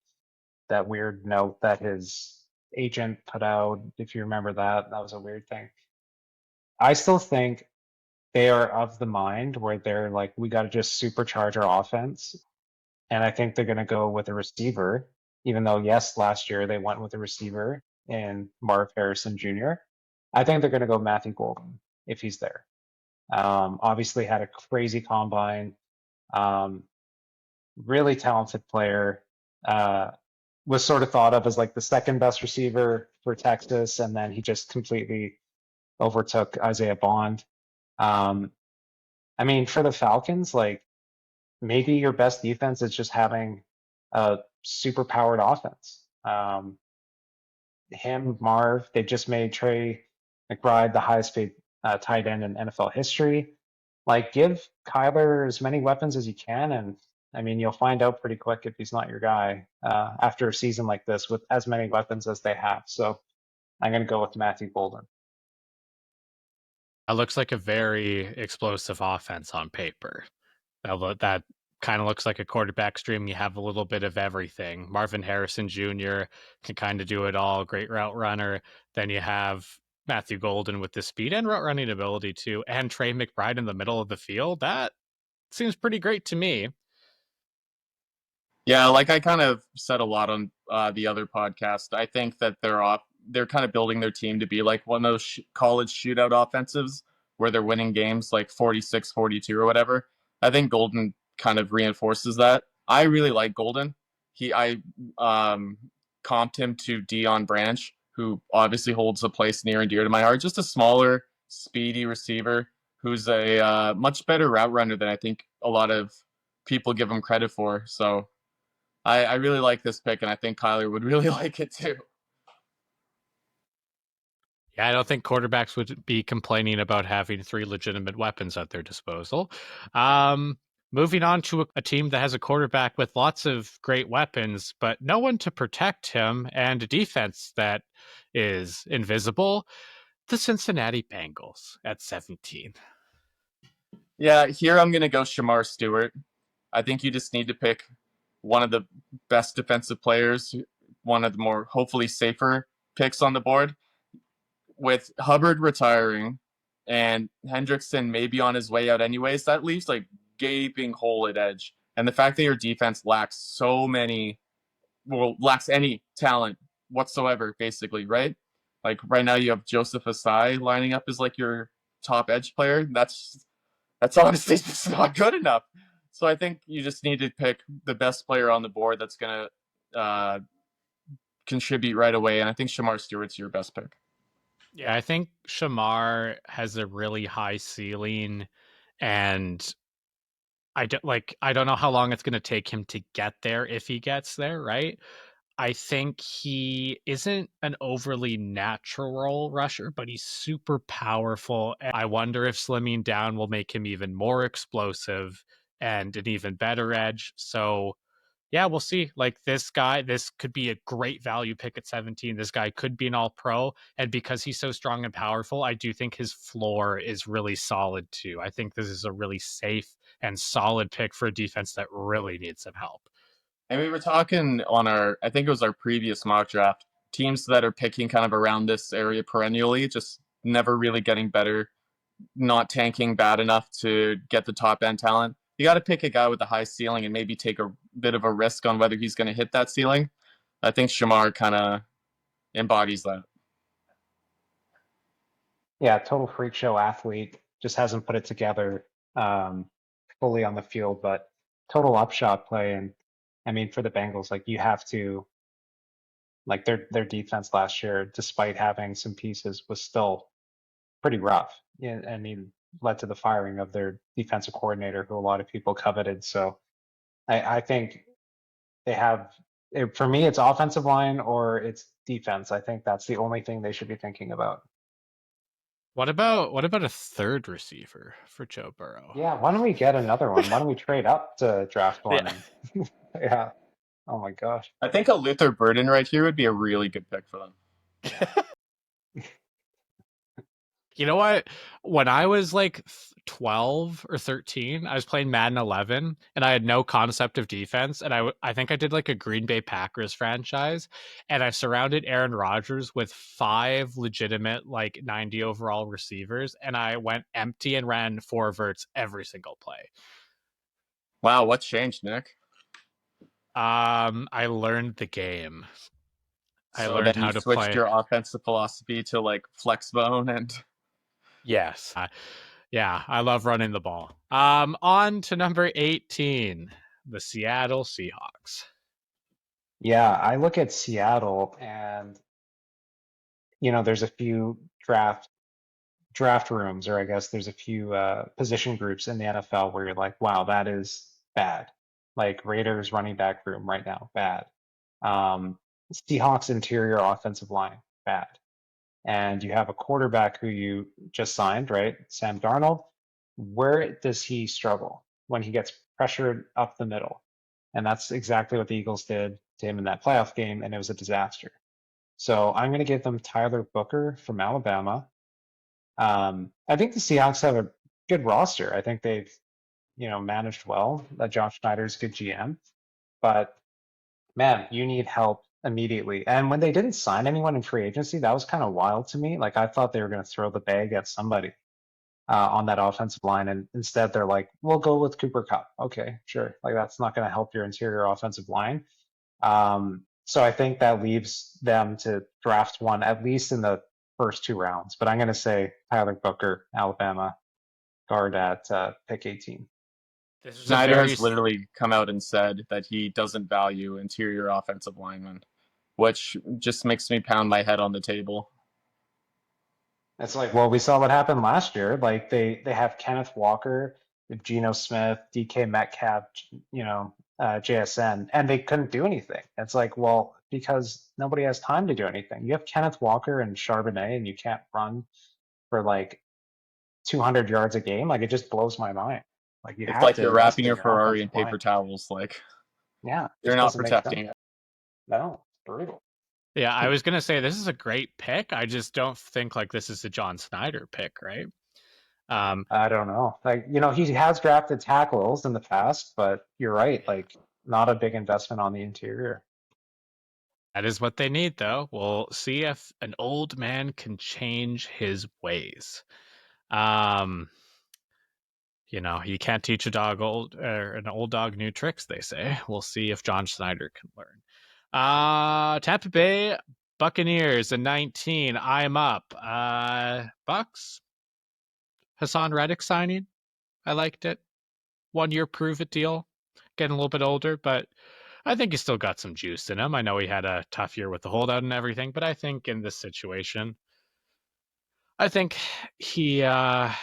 S3: that weird note that his agent put out. If you remember that, that was a weird thing. I still think they are of the mind where they're like, we got to just supercharge our offense. And I think they're going to go with a receiver, even though, yes, last year they went with a receiver in Marv Harrison Jr. I think they're going to go Matthew Golden if he's there. Obviously had a crazy combine, really talented player. Was sort of thought of as like the second best receiver for Texas, and then he just completely overtook Isaiah Bond. I mean, for the Falcons, like maybe your best defense is just having a super powered offense. Marv, they just made Trey McBride the highest paid tight end in NFL history. Like, give Kyler as many weapons as you can, and I mean, you'll find out pretty quick if he's not your guy after a season like this with as many weapons as they have. So I'm going to go with Matthew Golden.
S1: That looks like a very explosive offense on paper. That kind of looks like a quarterback stream. You have a little bit of everything. Marvin Harrison Jr. can kind of do it all. Great route runner. Then you have Matthew Golden with the speed and route running ability too, and Trey McBride in the middle of the field. That seems pretty great to me.
S2: Yeah, like I kind of said a lot on the other podcast. I think that they're kind of building their team to be like one of those college shootout offensives where they're winning games like 46-42 or whatever. I think Golden kind of reinforces that. I really like Golden. I comped him to Deion Branch, who obviously holds a place near and dear to my heart. Just a smaller, speedy receiver who's a much better route runner than I think a lot of people give him credit for. So I really like this pick, and I think Kyler would really like it too.
S1: Yeah, I don't think quarterbacks would be complaining about having 3 legitimate weapons at their disposal. Moving on to a team that has a quarterback with lots of great weapons, but no one to protect him, and a defense that is invisible. The Cincinnati Bengals at 17.
S2: Yeah, here I'm going to go Shamar Stewart. I think you just need to pick one of the best defensive players, one of the more hopefully safer picks on the board. With Hubbard retiring and Hendrickson maybe on his way out anyways, that leaves like gaping hole at edge. And the fact that your defense lacks any talent whatsoever, basically, right? Like right now you have Joseph Asai lining up as like your top edge player. That's honestly just not good enough. So I think you just need to pick the best player on the board that's going to contribute right away. And I think Shamar Stewart's your best pick.
S1: Yeah, I think Shamar has a really high ceiling, and I don't know how long it's going to take him to get there if he gets there, right? I think he isn't an overly natural rusher, but he's super powerful. And I wonder if slimming down will make him even more explosive and an even better edge. So yeah, we'll see. Like this could be a great value pick at 17. This guy could be an all pro. And because he's so strong and powerful, I do think his floor is really solid too. I think this is a really safe and solid pick for a defense that really needs some help.
S2: And we were talking I think it was our previous mock draft, teams that are picking kind of around this area perennially, just never really getting better, not tanking bad enough to get the top end talent. You got to pick a guy with a high ceiling and maybe take a bit of a risk on whether he's going to hit that ceiling. I think Shamar kind of embodies that.
S3: Yeah, total freak show athlete. Just hasn't put it together fully on the field, but total upshot play. And I mean, for the Bengals, like you have to, like their defense last year, despite having some pieces, was still pretty rough. Yeah, I mean, led to the firing of their defensive coordinator, who a lot of people coveted. So I think they have, for me, it's offensive line or it's defense. I think that's the only thing they should be thinking about.
S1: What about a third receiver for Joe Burrow?
S3: Yeah, why don't we get another one? Why don't we trade up to draft one?
S1: Yeah.
S3: Yeah. Oh my gosh.
S2: I think a Luther Burden right here would be a really good pick for them.
S1: You know what? When I was like 12 or 13, I was playing Madden 11 and I had no concept of defense. And I think I did like a Green Bay Packers franchise, and I surrounded Aaron Rodgers with 5 legitimate like 90 overall receivers. And I went empty and ran 4 verts every single play.
S2: Wow, what's changed, Nick?
S1: I learned the game. I
S2: So
S1: learned
S2: then
S1: how
S2: you
S1: to
S2: switched
S1: play.
S2: your offensive philosophy to like flex bone and
S1: Yes. Yeah, I love running the ball. On to number 18, the Seattle Seahawks.
S3: Yeah, I look at Seattle and there's a few draft rooms, or I guess there's a few position groups in the NFL where you're like, wow, that is bad. Like Raiders running back room right now, bad. Seahawks interior offensive line, bad. And you have a quarterback who you just signed, right? Sam Darnold. Where does he struggle? When he gets pressured up the middle. And that's exactly what the Eagles did to him in that playoff game, and it was a disaster. So I'm going to give them Tyler Booker from Alabama. I think the Seahawks have a good roster. I think they've, managed well. Josh Schneider's a good GM, but man, you need help immediately. And when they didn't sign anyone in free agency, that was kind of wild to me. Like I thought they were going to throw the bag at somebody on that offensive line, and instead they're like, "We'll go with Cooper Kupp." Okay, sure. Like that's not going to help your interior offensive line. So I think that leaves them to draft one at least in the first two rounds. But I'm going to say Tyler Booker, Alabama, guard at pick 18.
S1: This is a
S2: Snyder
S1: very
S2: has literally come out and said that he doesn't value interior offensive linemen, which just makes me pound my head on the table.
S3: It's like, well, we saw what happened last year. Like they have Kenneth Walker, Geno Smith, DK Metcalf, JSN, and they couldn't do anything. It's like, well, because nobody has time to do anything. You have Kenneth Walker and Charbonnet, and you can't run for like 200 yards a game. Like it just blows my mind. Like you
S2: It's
S3: have
S2: like
S3: to
S2: you're wrapping
S3: invest in
S2: your
S3: your
S2: Ferrari in
S3: offensive line.
S2: paper towels. Like
S3: Yeah, it
S2: you're
S3: just
S2: not
S3: doesn't make sense.
S2: protecting it.
S3: No, it's brutal.
S1: Yeah, I was gonna say this is a great pick. I just don't think like this is a John Snyder pick, right?
S3: I don't know. Like, he has drafted tackles in the past, but you're right. Like, not a big investment on the interior.
S1: That is what they need, though. We'll see if an old man can change his ways. Um, you can't teach a dog old or an old dog new tricks, they say. We'll see if John Schneider can learn. Tampa Bay Buccaneers in 19. I'm up. Bucks. Hassan Reddick signing. I liked it. 1 year prove it deal. Getting a little bit older, but I think he's still got some juice in him. I know he had a tough year with the holdout and everything, but I think in this situation, I think he has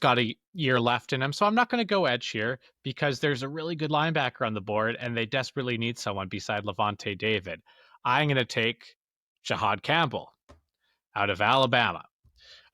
S1: got a year left in him. So I'm not going to go edge here because there's a really good linebacker on the board and they desperately need someone beside Levante David. I'm going to take Jahad Campbell out of Alabama.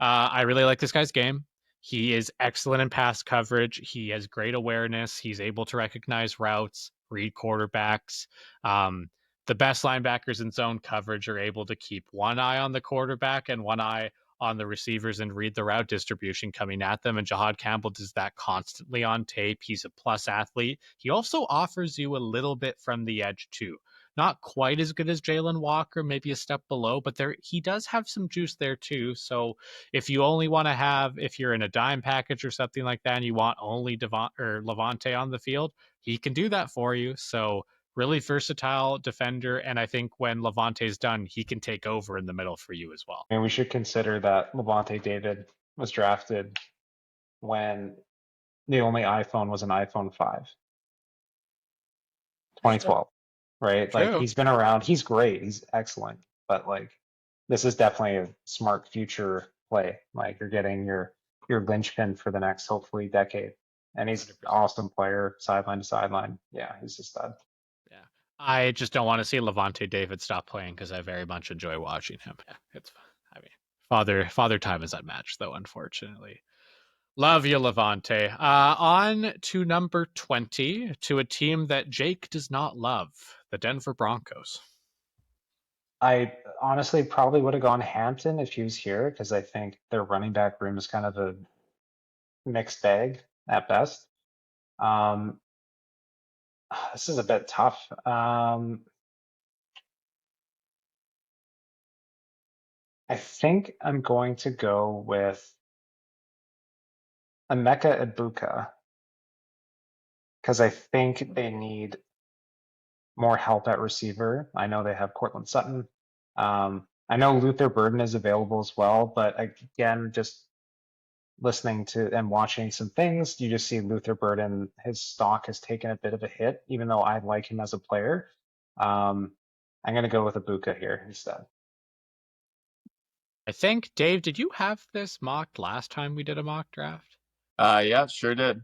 S1: I really like this guy's game. He is excellent in pass coverage. He has great awareness. He's able to recognize routes, read quarterbacks. The best linebackers in zone coverage are able to keep one eye on the quarterback and one eye on the receivers and read the route distribution coming at them. And Jahad Campbell does that constantly on tape. He's a plus athlete. He also offers you a little bit from the edge, too. Not quite as good as Jalen Walker, maybe a step below, but he does have some juice there, too. So if you only want to have, if you're in a dime package or something like that, and you want only Levante on the field, he can do that for you. So really versatile defender, and I think when Levante's done, he can take over in the middle for you as well.
S3: And we should consider that Levante David was drafted when the only iPhone was an iPhone 5, 2012, right? Like
S1: True.
S3: he's been around. He's great. He's excellent. But like, this is definitely a smart future play. Like you're getting your linchpin for the next hopefully decade. And he's an
S1: 100%.
S3: awesome player, sideline to sideline. Yeah, he's a stud.
S1: Yeah. I just don't want to see Levante David stop playing because I very much enjoy watching him. Yeah, I mean, father time is unmatched, though, unfortunately. Love you, Levante. On to number 20, to a team that Jake does not love, the Denver Broncos.
S3: I honestly probably would have gone Hampton if he was here because I think their running back room is kind of a mixed bag at best. Um, this is a bit tough. I think I'm going to go with Emeka Ibuka because I think they need more help at receiver. I know they have Cortland Sutton. I know Luther Burden is available as well, but again, just listening to and watching some things, you just see Luther Burden, his stock has taken a bit of a hit, even though I like him as a player. I'm going to go with Ibuka here instead.
S1: I think, Dave, did you have this mocked last time we did a mock draft?
S2: Yeah, sure did.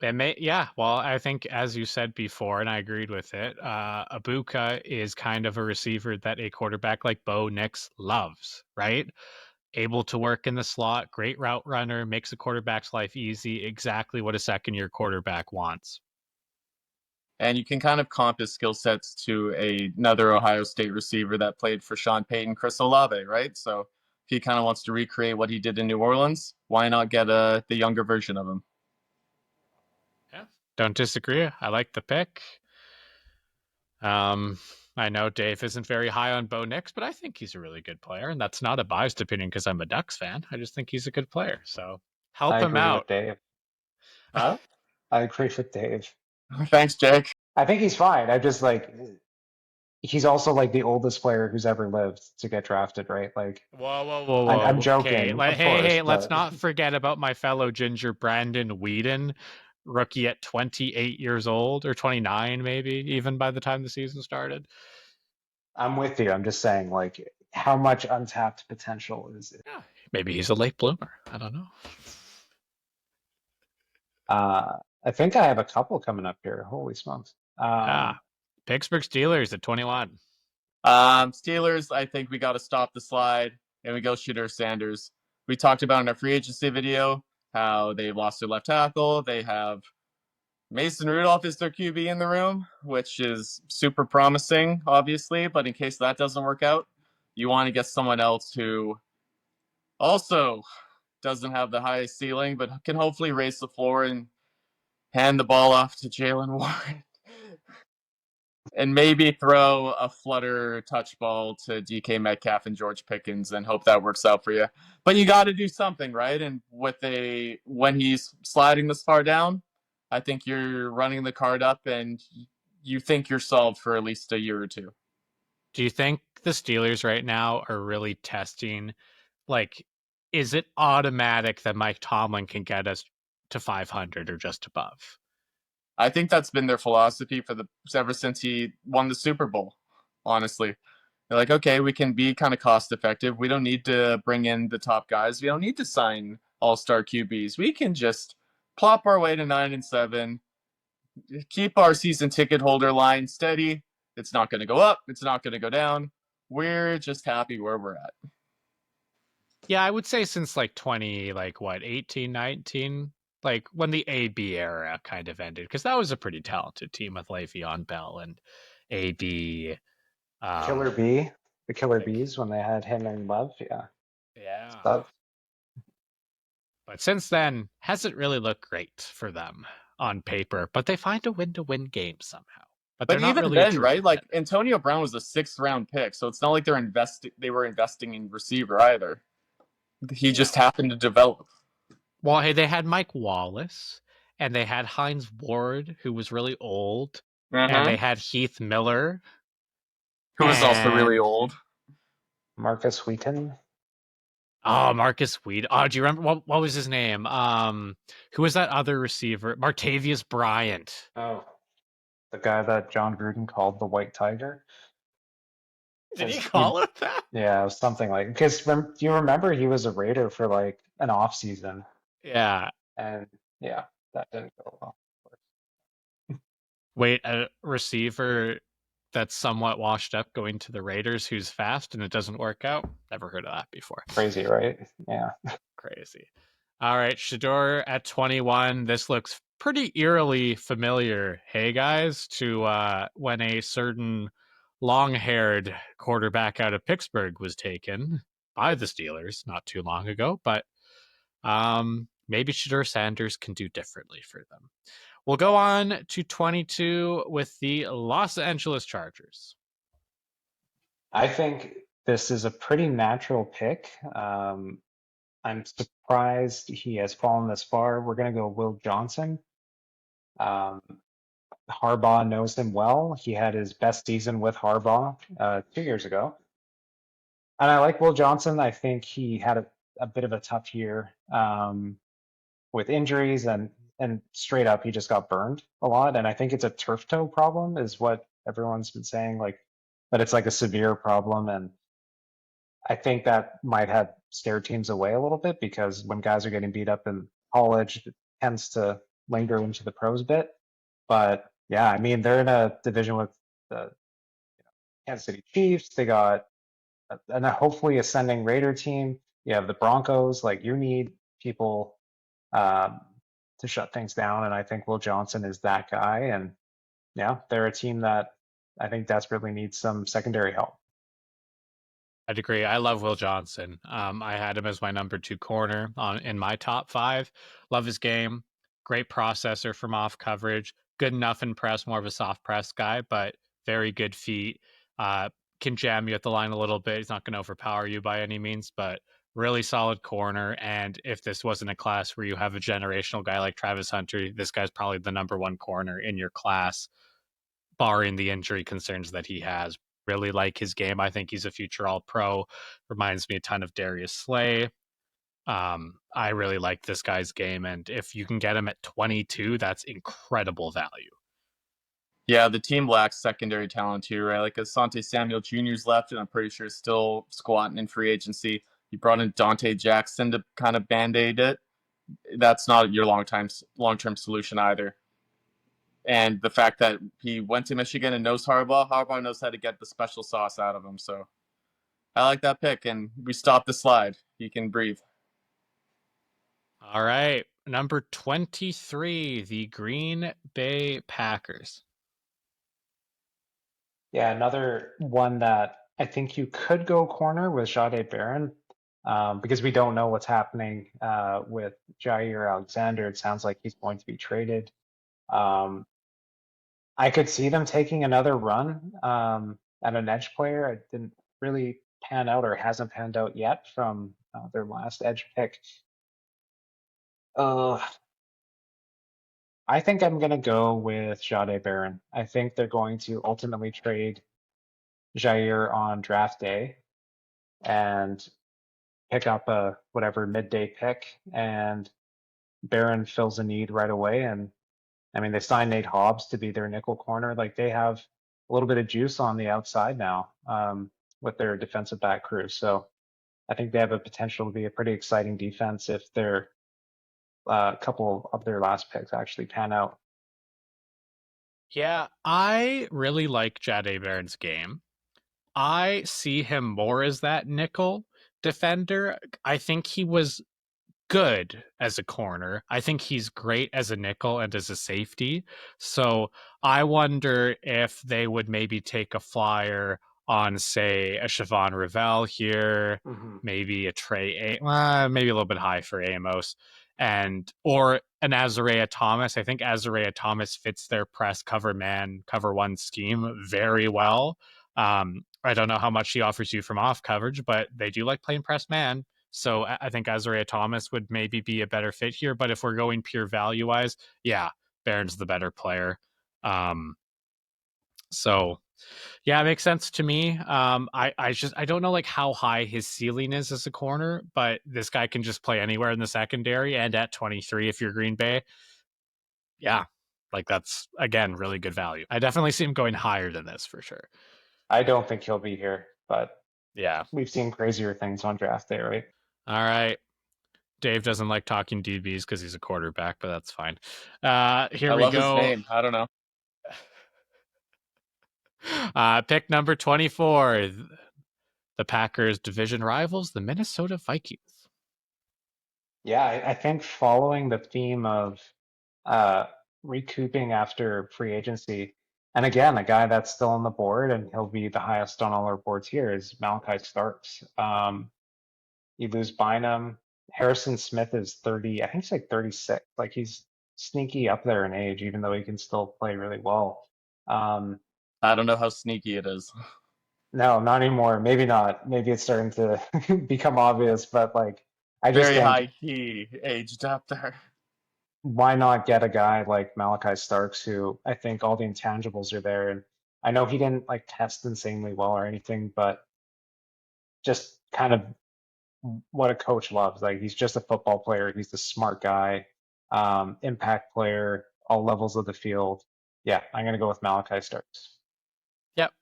S1: Yeah, well, I think as you said before, and I agreed with it, Ibuka is kind of a receiver that a quarterback like Bo Nix loves, right? Able to work in the slot, great route runner, makes a quarterback's life easy, exactly what a second-year quarterback wants.
S2: And you can kind of comp his skill sets to another Ohio State receiver that played for Sean Payton, Chris Olave, right? So if he kind of wants to recreate what he did in New Orleans, why not get the younger version of him?
S1: Yeah, don't disagree. I like the pick. I know Dave isn't very high on Bo Nix, but I think he's a really good player, and that's not a biased opinion because I'm a Ducks fan. I just think he's a good player. So help
S3: I
S1: him
S3: agree with
S1: out.
S3: Dave.
S2: Huh?
S3: I agree with Dave.
S2: Thanks, Jake.
S3: I think he's fine. I just he's also like the oldest player who's ever lived to get drafted, right? Like,
S1: Whoa.
S3: I'm
S1: Okay,
S3: joking, of course,
S1: hey, let's
S3: but
S1: not forget about my fellow ginger Brandon Whedon, rookie at 28 years old, or 29 maybe, even by the time the season started.
S3: I'm with you. I'm just saying, like, how much untapped potential is it?
S1: Yeah, maybe he's a late bloomer. I don't know.
S3: I think I have a couple coming up here. Holy smokes.
S1: Pittsburgh Steelers at 21.
S2: Steelers, I think we got to stop the slide and we go Shedeur Sanders. We talked about in our free agency video how they lost their left tackle. They have Mason Rudolph is their QB in the room, which is super promising, obviously. But in case that doesn't work out, you want to get someone else who also doesn't have the highest ceiling, but can hopefully raise the floor and hand the ball off to Jalen Warren. And maybe throw a flutter touch ball to DK Metcalf and George Pickens and hope that works out for you. But you got to do something, right? And when he's sliding this far down, I think you're running the card up and you think you're solved for at least a year or two.
S1: Do you think the Steelers right now are really testing, like, is it automatic that Mike Tomlin can get us to 500 or just above?
S2: I think that's been their philosophy ever since he won the Super Bowl, honestly. They're like, okay, we can be kind of cost effective. We don't need to bring in the top guys. We don't need to sign all-star QBs. We can just plop our way to 9-7, keep our season ticket holder line steady. It's not going to go up. It's not going to go down. We're just happy where we're at.
S1: Yeah, I would say since like 18, 19, like when the AB era kind of ended, because that was a pretty talented team with Le'Veon Bell and AB.
S3: Killer B, the Killer Bees, when they had him and Love, yeah.
S1: Yeah.
S3: Stuff.
S1: But since then, hasn't really looked great for them on paper, but they find a win-to-win game somehow. But they're not
S2: even
S1: really
S2: then, right? Like Antonio Brown was a 6th-round pick, so it's not like they were investing in receiver either. He just happened to develop.
S1: Well, hey, they had Mike Wallace, and they had Hines Ward, who was really old, and they had Heath Miller,
S2: who was also really old.
S3: Marcus Wheaton.
S1: Oh, Marcus Wheaton. Oh, do you remember what was his name? Who was that other receiver? Martavius Bryant.
S3: Oh, the guy that John Gruden called the White Tiger.
S1: Did he call it that?
S3: Yeah, it was something like, because do you remember he was a Raider for like an off season?
S1: Yeah.
S3: And yeah, that didn't go well.
S1: Wait, a receiver that's somewhat washed up going to the Raiders who's fast and it doesn't work out? Never heard of that before.
S3: Crazy, right? Yeah.
S1: Crazy. All right, Shedeur at 21. This looks pretty eerily familiar, hey guys, to when a certain long-haired quarterback out of Pittsburgh was taken by the Steelers not too long ago, but maybe Shedeur Sanders can do differently for them. We'll go on to 22 with the Los Angeles Chargers.
S3: I think this is a pretty natural pick. I'm surprised he has fallen this far. We're going to go Will Johnson. Harbaugh knows him well. He had his best season with Harbaugh 2 years ago. And I like Will Johnson. I think he had a bit of a tough year with injuries and straight up he just got burned a lot. And I think it's a turf toe problem is what everyone's been saying, like, but it's like a severe problem. And I think that might have scared teams away a little bit because when guys are getting beat up in college, it tends to linger into the pros a bit. But yeah, I mean, they're in a division with the Kansas City Chiefs. They got a hopefully ascending Raider team. You have the Broncos. Like you need people um, to shut things down, and I think Will Johnson is that guy. And yeah, they're a team that I think desperately needs some secondary help.
S1: I'd agree. I love Will Johnson. I had him as my number 2 corner in my top 5. Love his game. Great processor from off coverage. Good enough in press, more of a soft press guy, but very good feet. Can jam you at the line a little bit. He's not going to overpower you by any means, but really solid corner. And if this wasn't a class where you have a generational guy like Travis Hunter, this guy's probably the number 1 corner in your class, barring the injury concerns that he has. Really like his game. I think he's a future All-Pro. Reminds me a ton of Darius Slay. I really like this guy's game, and if you can get him at 22, that's incredible value.
S2: Yeah, the team lacks secondary talent too, right? Like Asante Samuel Jr.'s left, and I'm pretty sure still squatting in free agency. You brought in Dante Jackson to kind of band-aid it. That's not your long-term solution either. And the fact that he went to Michigan and knows Harbaugh knows how to get the special sauce out of him. So I like that pick, and we stopped the slide. He can breathe.
S1: All right, number 23, the Green Bay Packers.
S3: Yeah, another one that I think you could go corner with Jahdae Barron because we don't know what's happening with Jair Alexander. It sounds like he's going to be traded. Um, I could see them taking another run at an edge player. It didn't really pan out or hasn't panned out yet from their last edge pick. I think I'm going to go with Jahdae Barron. I think they're going to ultimately trade Jair on draft day and pick up a whatever midday pick, and Barron fills a need right away. And I mean, they signed Nate Hobbs to be their nickel corner. Like they have a little bit of juice on the outside now with their defensive back crew. So I think they have a potential to be a pretty exciting defense if their couple of their last picks actually pan out.
S1: Yeah, I really like Jahdae Barron's game. I see him more as that nickel defender. I think he was good as a corner. I think he's great as a nickel and as a safety. So I wonder if they would maybe take a flyer on, say, a Siobhan Revell here, maybe a Trey, maybe a little bit high for Amos, and or an Azariah Thomas. I think Azariah Thomas fits their press cover man, cover one scheme very well. I don't know how much he offers you from off coverage, but they do like playing press man. So I think Azariah Thomas would maybe be a better fit here. But if we're going pure value wise, yeah, Barron's the better player. So yeah, it makes sense to me. I don't know like how high his ceiling is as a corner, but this guy can just play anywhere in the secondary. And at 23, if you're Green Bay, yeah, like that's again really good value. I definitely see him going higher than this for sure.
S3: I don't think he'll be here, but
S1: yeah,
S3: we've seen crazier things on draft day, right?
S1: All right. Dave doesn't like talking DBs because he's a quarterback, but that's fine. Here
S2: I
S1: we
S2: love
S1: go.
S2: his name. I don't know.
S1: Pick number 24. The Packers' division rivals, the Minnesota Vikings.
S3: Yeah, I think following the theme of recouping after free agency, and again, a guy that's still on the board and he'll be the highest on all our boards here is Malachi Starks. You lose Bynum. Harrison Smith is 30, I think he's like 36. Like he's sneaky up there in age, even though he can still play really well.
S2: I don't know how sneaky it is.
S3: No, not anymore. Maybe not. Maybe it's starting to become obvious, but like I just
S2: Very
S3: think
S2: high key aged up there.
S3: why not get a guy like Malachi Starks, who I think all the intangibles are there, and I know he didn't like test insanely well or anything, but just kind of what a coach loves. Like he's just a football player. He's a smart guy, impact player, all levels of the field. Yeah, I'm gonna go with Malachi Starks.
S1: Yep,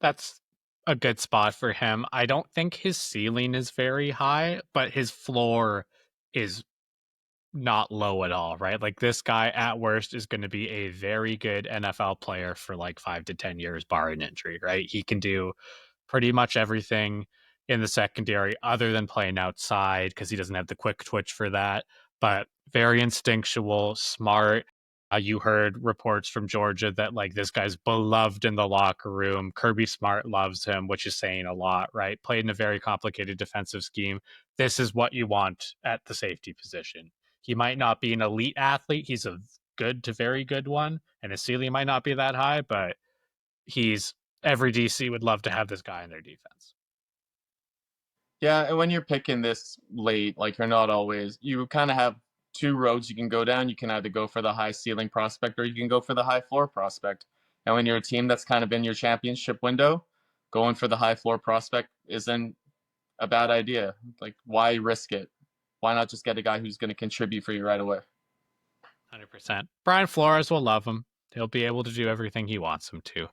S1: that's a good spot for him. I don't think his ceiling is very high, but his floor is not low at all, right? Like this guy at worst is going to be a very good NFL player for like 5 to 10 years barring injury, right? He can do pretty much everything in the secondary other than playing outside because he doesn't have the quick twitch for that, but very instinctual, smart. You heard reports from Georgia that like this guy's beloved in the locker room. Kirby Smart loves him, which is saying a lot, right? Played in a very complicated defensive scheme. This is what you want at the safety position. He might not be an elite athlete. He's a good to very good one, and his ceiling might not be that high, but he's every DC would love to have this guy in their defense.
S2: Yeah, and when you're picking this late, like you're not always, you kind of have two roads you can go down. You can either go for the high ceiling prospect or you can go for the high floor prospect. And when you're a team that's kind of in your championship window, going for the high floor prospect isn't a bad idea. Like, why risk it? Why not just get a guy who's going to contribute for you right away?
S1: 100%. Brian Flores will love him. He'll be able to do everything he wants him to.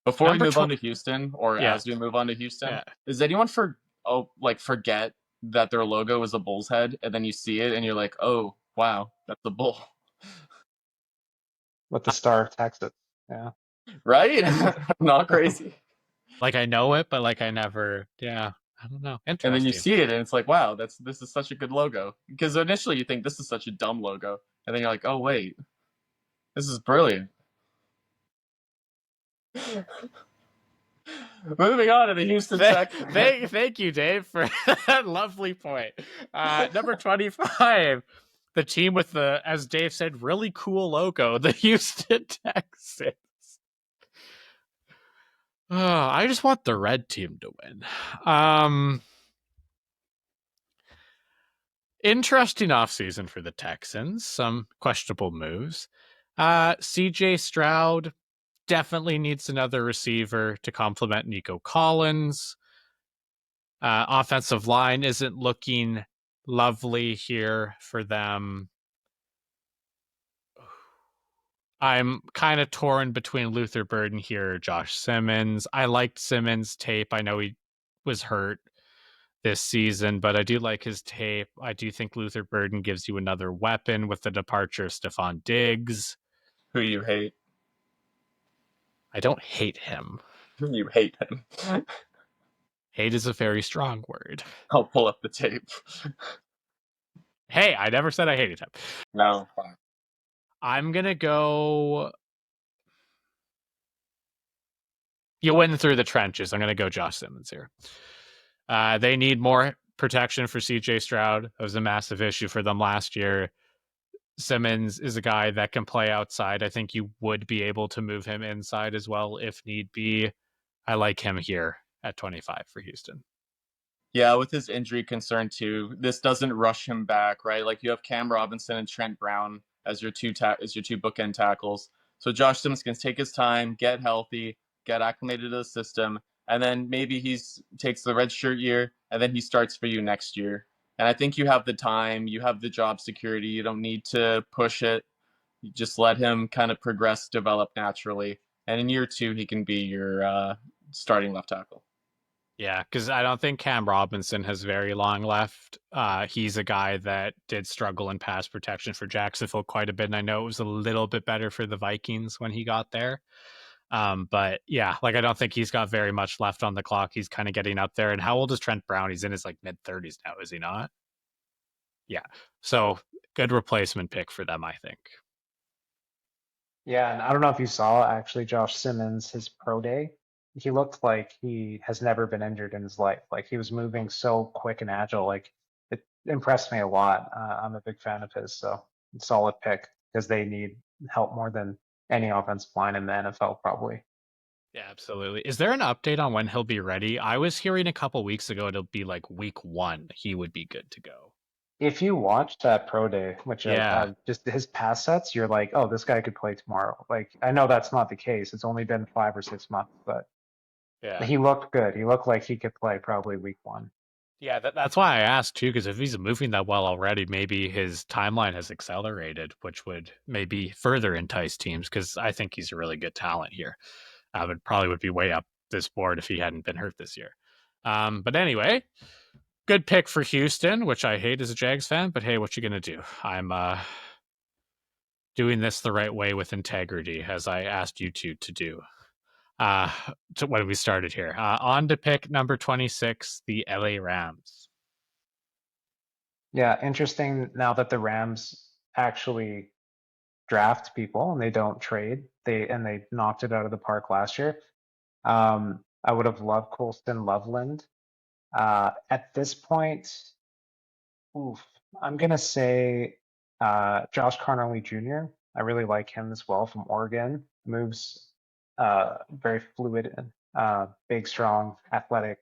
S2: Before we move on to Houston, or
S1: yeah.
S2: as we move on to Houston, does anyone forget that their logo is a bull's head, and then you see it and you're like, oh wow, that's a bull
S3: With the star of Texas. Yeah.
S2: Right? Not crazy.
S1: Like I know it, but like I never, yeah, I don't know.
S2: And then you see it and it's like, wow, this is such a good logo. Because initially you think this is such a dumb logo, and then you're like, oh wait, this is brilliant. Moving on to the Houston Texans.
S1: Thank you, Dave, for that lovely point. Number 25, the team with the, as Dave said, really cool logo, the Houston Texans. Oh, I just want the red team to win. Interesting offseason for the Texans. Some questionable moves. CJ Stroud definitely needs another receiver to complement Nico Collins. Offensive line isn't looking lovely here for them. I'm kind of torn between Luther Burden here or Josh Simmons. I liked Simmons' tape. I know he was hurt this season, but I do like his tape. I do think Luther Burden gives you another weapon with the departure of Stephon Diggs.
S2: Who you hate?
S1: I don't hate him.
S2: You hate him.
S1: Hate is a very strong word.
S2: I'll pull up the tape.
S1: Hey, I never said I hated him.
S2: No, fine.
S1: I'm going to go... You win through the trenches. I'm going to go Josh Simmons here. They need more protection for CJ Stroud. That was a massive issue for them last year. Simmons is a guy that can play outside. I think you would be able to move him inside as well if need be. I like him here at 25 for Houston.
S2: Yeah, with his injury concern too, this doesn't rush him back, right? Like you have Cam Robinson and Trent Brown as your two bookend tackles. So Josh Simmons can take his time, get healthy, get acclimated to the system, and then maybe takes the redshirt year, and then he starts for you next year. And I think you have the time, you have the job security. You don't need to push it. You just let him kind of progress, develop naturally, and in year 2 he can be your starting left tackle.
S1: Yeah, because I don't think Cam Robinson has very long left. He's a guy that did struggle in pass protection for Jacksonville quite a bit, and I know it was a little bit better for the Vikings when he got there. But yeah, like I don't think he's got very much left on the clock. He's kind of getting up there. And how old is Trent Brown? He's in his like mid-30s now, is he not? Yeah. So good replacement pick for them, I think.
S3: Yeah, and I don't know if you saw actually Josh Simmons, his pro day. He looked like he has never been injured in his life. Like he was moving so quick and agile. Like it impressed me a lot. I'm a big fan of his, so solid pick because they need help more than any offensive line in the NFL probably.
S1: Yeah, absolutely. Is there an update on when he'll be ready? I was hearing a couple weeks ago it'll be like week 1 he would be good to go.
S3: If you watch that pro day, which
S1: Yeah,
S3: just his pass sets, you're like, oh, this guy could play tomorrow. Like, I know that's not the case. It's only been 5 or 6 months, but
S1: yeah.
S3: he looked good. He looked like he could play probably week 1.
S1: Yeah, that's why I asked too, because if he's moving that well already, maybe his timeline has accelerated, which would maybe further entice teams. Because I think he's a really good talent here. Would probably would be way up this board if he hadn't been hurt this year. But anyway, good pick for Houston, which I hate as a Jags fan. But hey, what you gonna do? I'm doing this the right way with integrity, as I asked you to do. Uh, to when we started here, on to pick number 26, the LA Rams.
S3: Yeah, interesting now that the Rams actually draft people and they don't trade. They knocked it out of the park last year. I would have loved Colston Loveland. At this point, oof, I'm gonna say Josh Carnley Jr. I really like him as well from Oregon. Moves very fluid, big, strong, athletic,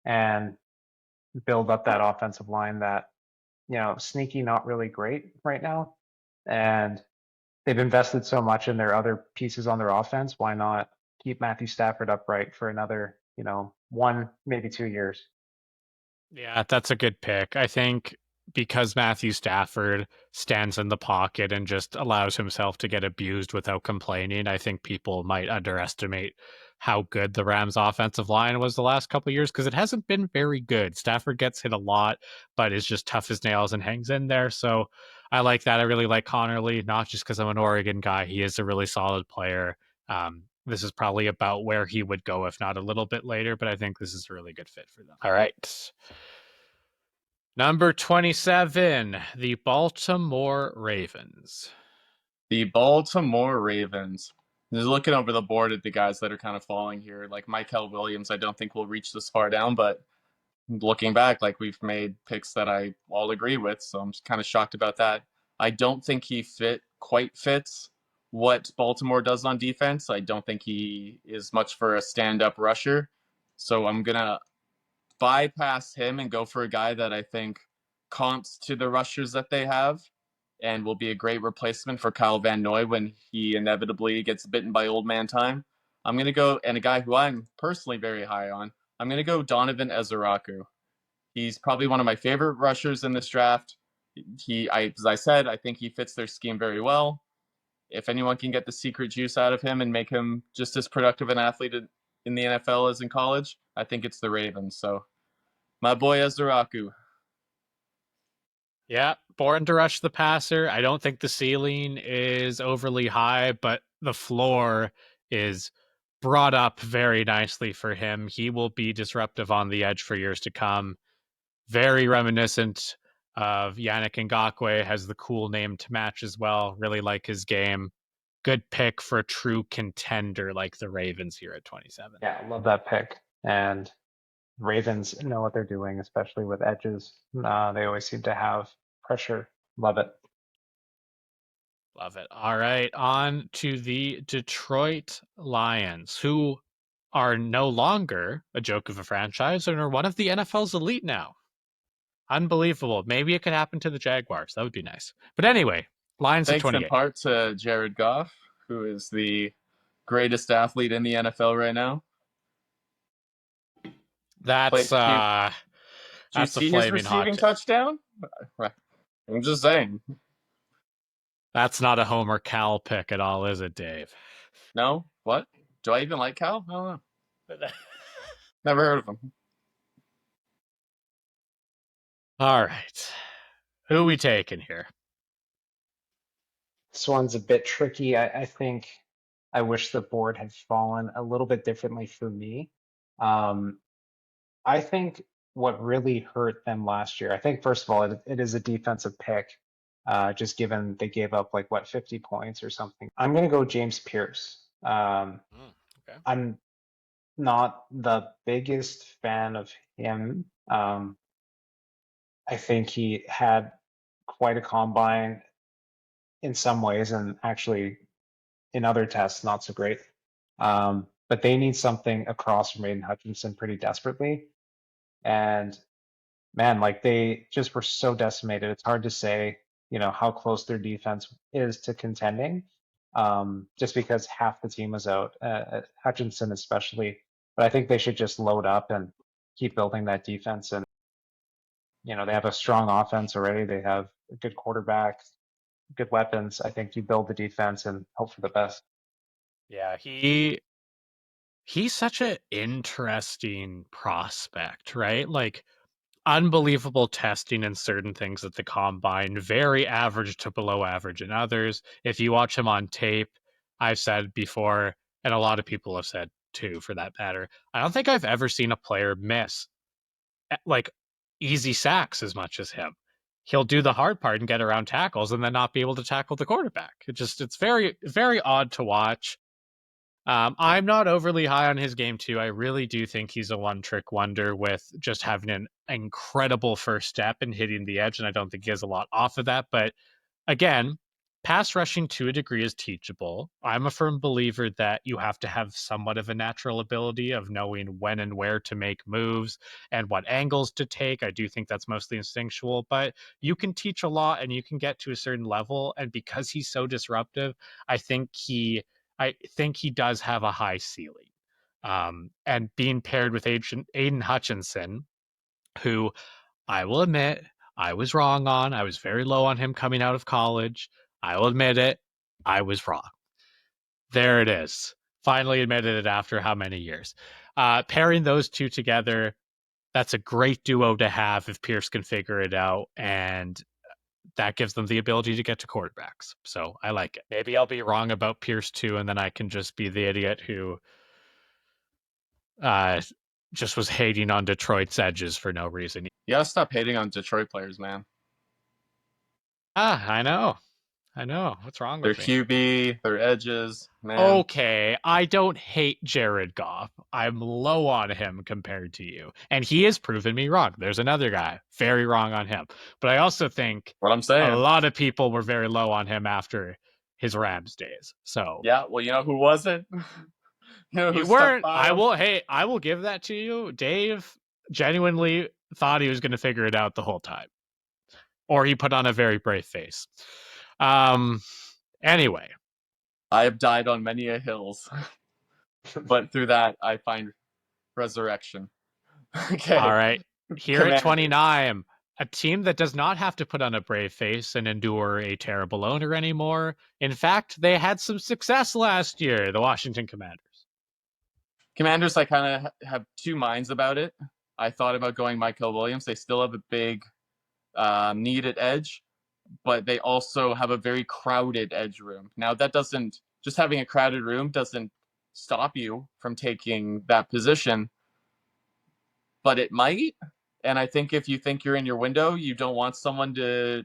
S3: and build up that offensive line that, sneaky, not really great right now. And they've invested so much in their other pieces on their offense. Why not keep Matthew Stafford upright for another, 1, maybe 2 years?
S1: Yeah, that's a good pick. I think because Matthew Stafford stands in the pocket and just allows himself to get abused without complaining, I think people might underestimate how good the Rams offensive line was the last couple of years because it hasn't been very good. Stafford gets hit a lot, but is just tough as nails and hangs in there. So I like that. I really like Connerly, not just because I'm an Oregon guy. He is a really solid player. This is probably about where he would go, if not a little bit later, but I think this is a really good fit for them. All right. Number 27, the Baltimore Ravens.
S2: The Baltimore Ravens. Just looking over the board at the guys that are kind of falling here, like Michael Williams, I don't think will reach this far down, but looking back, like we've made picks that I all agree with, so I'm kind of shocked about that. I don't think he quite fits what Baltimore does on defense. I don't think he is much for a stand-up rusher, so I'm gonna bypass him and go for a guy that I think comps to the rushers that they have and will be a great replacement for Kyle Van Noy when he inevitably gets bitten by old man time. I'm going to go, and a guy who I'm personally very high on, I'm going to go Donovan Ezeraku. He's probably one of my favorite rushers in this draft. As I said, I think he fits their scheme very well. If anyone can get the secret juice out of him and make him just as productive an athlete in the NFL as in college, I think it's the Ravens. So my boy Ezeraku.
S1: Yeah, born to rush the passer. I don't think the ceiling is overly high, but the floor is brought up very nicely for him. He will be disruptive on the edge for years to come. Very reminiscent of Yannick Ngakoue, has the cool name to match as well. Really like his game. Good pick for a true contender like the Ravens here at 27.
S3: Yeah, love that pick. And Ravens know what they're doing, especially with edges. They always seem to have pressure. Love it.
S1: Love it. All right, on to the Detroit Lions, who are no longer a joke of a franchise and are one of the NFL's elite now. Unbelievable. Maybe it could happen to the Jaguars. That would be nice. But anyway, Lions at
S2: Thanks in
S1: 28.
S2: part to Jared Goff, who is the greatest athlete in the NFL right now.
S1: That's
S2: Did you
S1: that's a
S2: see his
S1: flaming hot
S2: receiving
S1: take.
S2: touchdown? I'm just saying.
S1: That's not a Homer Cal pick at all, is it, Dave?
S2: No? What? Do I even like Cal? I don't know. Never heard of him.
S1: All right. Who are we taking here?
S3: This one's a bit tricky. I think I wish the board had fallen a little bit differently for me. I think what really hurt them last year, I think, first of all, it is a defensive pick, just given they gave up like, what, 50 points or something. I'm going to go James Pierce.
S1: Okay.
S3: I'm not the biggest fan of him. I think he had quite a combine in some ways, and actually in other tests, not so great. But they need something across from Aiden Hutchinson pretty desperately. And man, like they just were so decimated. It's hard to say, how close their defense is to contending, just because half the team was out, Hutchinson especially. But I think they should just load up and keep building that defense. And, they have a strong offense already. They have a good quarterback, good weapons. I think you build the defense and hope for the best.
S1: Yeah, he's such an interesting prospect, right? Like unbelievable testing in certain things at the combine, very average to below average in others. If you watch him on tape, I've said before, and a lot of people have said too, for that matter, I don't think I've ever seen a player miss like easy sacks as much as him. He'll do the hard part and get around tackles and then not be able to tackle the quarterback. It's very, very odd to watch. I'm not overly high on his game too. I really do think he's a one-trick wonder with just having an incredible first step and hitting the edge, and I don't think he has a lot off of that. But again, pass rushing to a degree is teachable. I'm a firm believer that you have to have somewhat of a natural ability of knowing when and where to make moves and what angles to take. I do think that's mostly instinctual, but you can teach a lot and you can get to a certain level. And because he's so disruptive, I think he does have a high ceiling. And being paired with Aiden Hutchinson, who I will admit I was wrong on. I was very low on him coming out of college. I will admit it. I was wrong. There it is. Finally admitted it after how many years? Pairing those two together, that's a great duo to have if Pierce can figure it out. And that gives them the ability to get to quarterbacks. So I like it. Maybe I'll be wrong about Pierce too, and then I can just be the idiot who just was hating on Detroit's edges for no reason.
S2: You gotta stop hating on Detroit players, man.
S1: I know. What's wrong
S2: Their
S1: with me?
S2: QB, their edges, man.
S1: Okay, I don't hate Jared Goff. I'm low on him compared to you. And he has proven me wrong. There's another guy, very wrong on him. But I also think
S2: What I'm saying.
S1: a lot of people were very low on him after his Rams days. So
S2: yeah, well, you know who wasn't?
S1: you weren't. I will give that to you. Dave genuinely thought he was going to figure it out the whole time. Or he put on a very brave face. Anyway.
S2: I have died on many a hills. But through that, I find resurrection. Okay.
S1: All right. Here at 29, a team that does not have to put on a brave face and endure a terrible owner anymore. In fact, they had some success last year, the Washington Commanders.
S2: Commanders, I kind of have two minds about it. I thought about going Michael Williams. They still have a big need at edge, but they also have a very crowded edge room. Now, that doesn't, just having a crowded room doesn't stop you from taking that position, but it might. And I think if you think you're in your window, you don't want someone to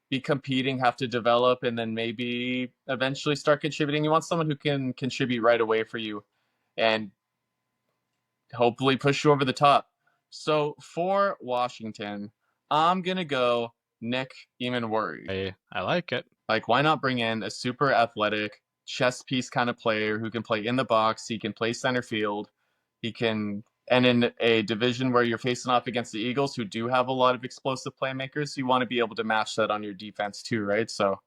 S2: be competing, have to develop, and then maybe eventually start contributing. You want someone who can contribute right away for you and hopefully push you over the top. So for Washington, I'm going to go Nick Eamon-Worry.
S1: I like it.
S2: Like, why not bring in a super athletic chess piece kind of player who can play in the box? He can play center field. He can, and in a division where you're facing off against the Eagles, who do have a lot of explosive playmakers, you want to be able to match that on your defense too, right? So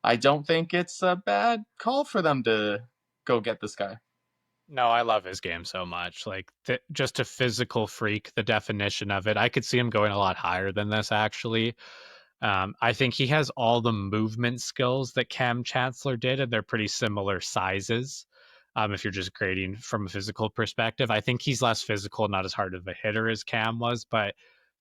S2: I don't think it's a bad call for them to go get this guy.
S1: No, I love his game so much. Like, just a physical freak, the definition of it. I could see him going a lot higher than this, actually. I think he has all the movement skills that Cam Chancellor did, and they're pretty similar sizes. If you're just grading from a physical perspective, I think he's less physical, not as hard of a hitter as Cam was. But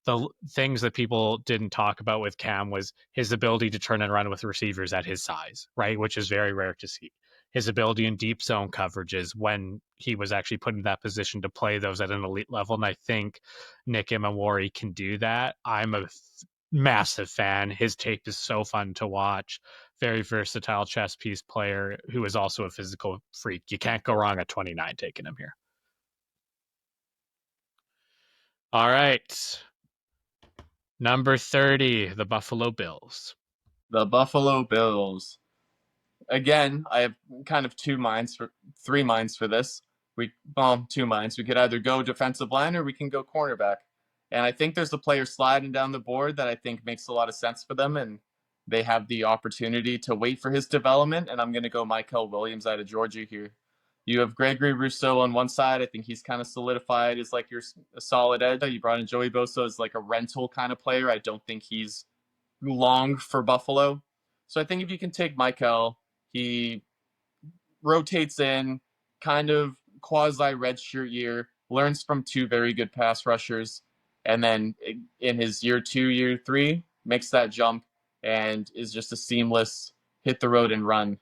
S1: the things that people didn't talk about with Cam was his ability to turn and run with receivers at his size, right? Which is very rare to see. His ability in deep zone coverages when he was actually put in that position to play those at an elite level. And I think Nick Eamon-Worry can do that. I'm a massive fan. His tape is so fun to watch. Very versatile chess piece player who is also a physical freak. You can't go wrong at 29 taking him here. All right. Number 30, the Buffalo Bills.
S2: The Buffalo Bills. Again, I have kind of three minds for this. 2 minds. We could either go defensive line or we can go cornerback. And I think there's a player sliding down the board that I think makes a lot of sense for them, and they have the opportunity to wait for his development. And I'm going to go Michael Williams out of Georgia here. You have Gregory Rousseau on one side. I think he's kind of solidified as like your solid edge. You brought in Joey Bosa as like a rental kind of player. I don't think he's long for Buffalo. So I think if you can take Michael, he rotates in, kind of quasi redshirt year, learns from two very good pass rushers, and then in his year 2, year 3, makes that jump and is just a seamless hit the road and run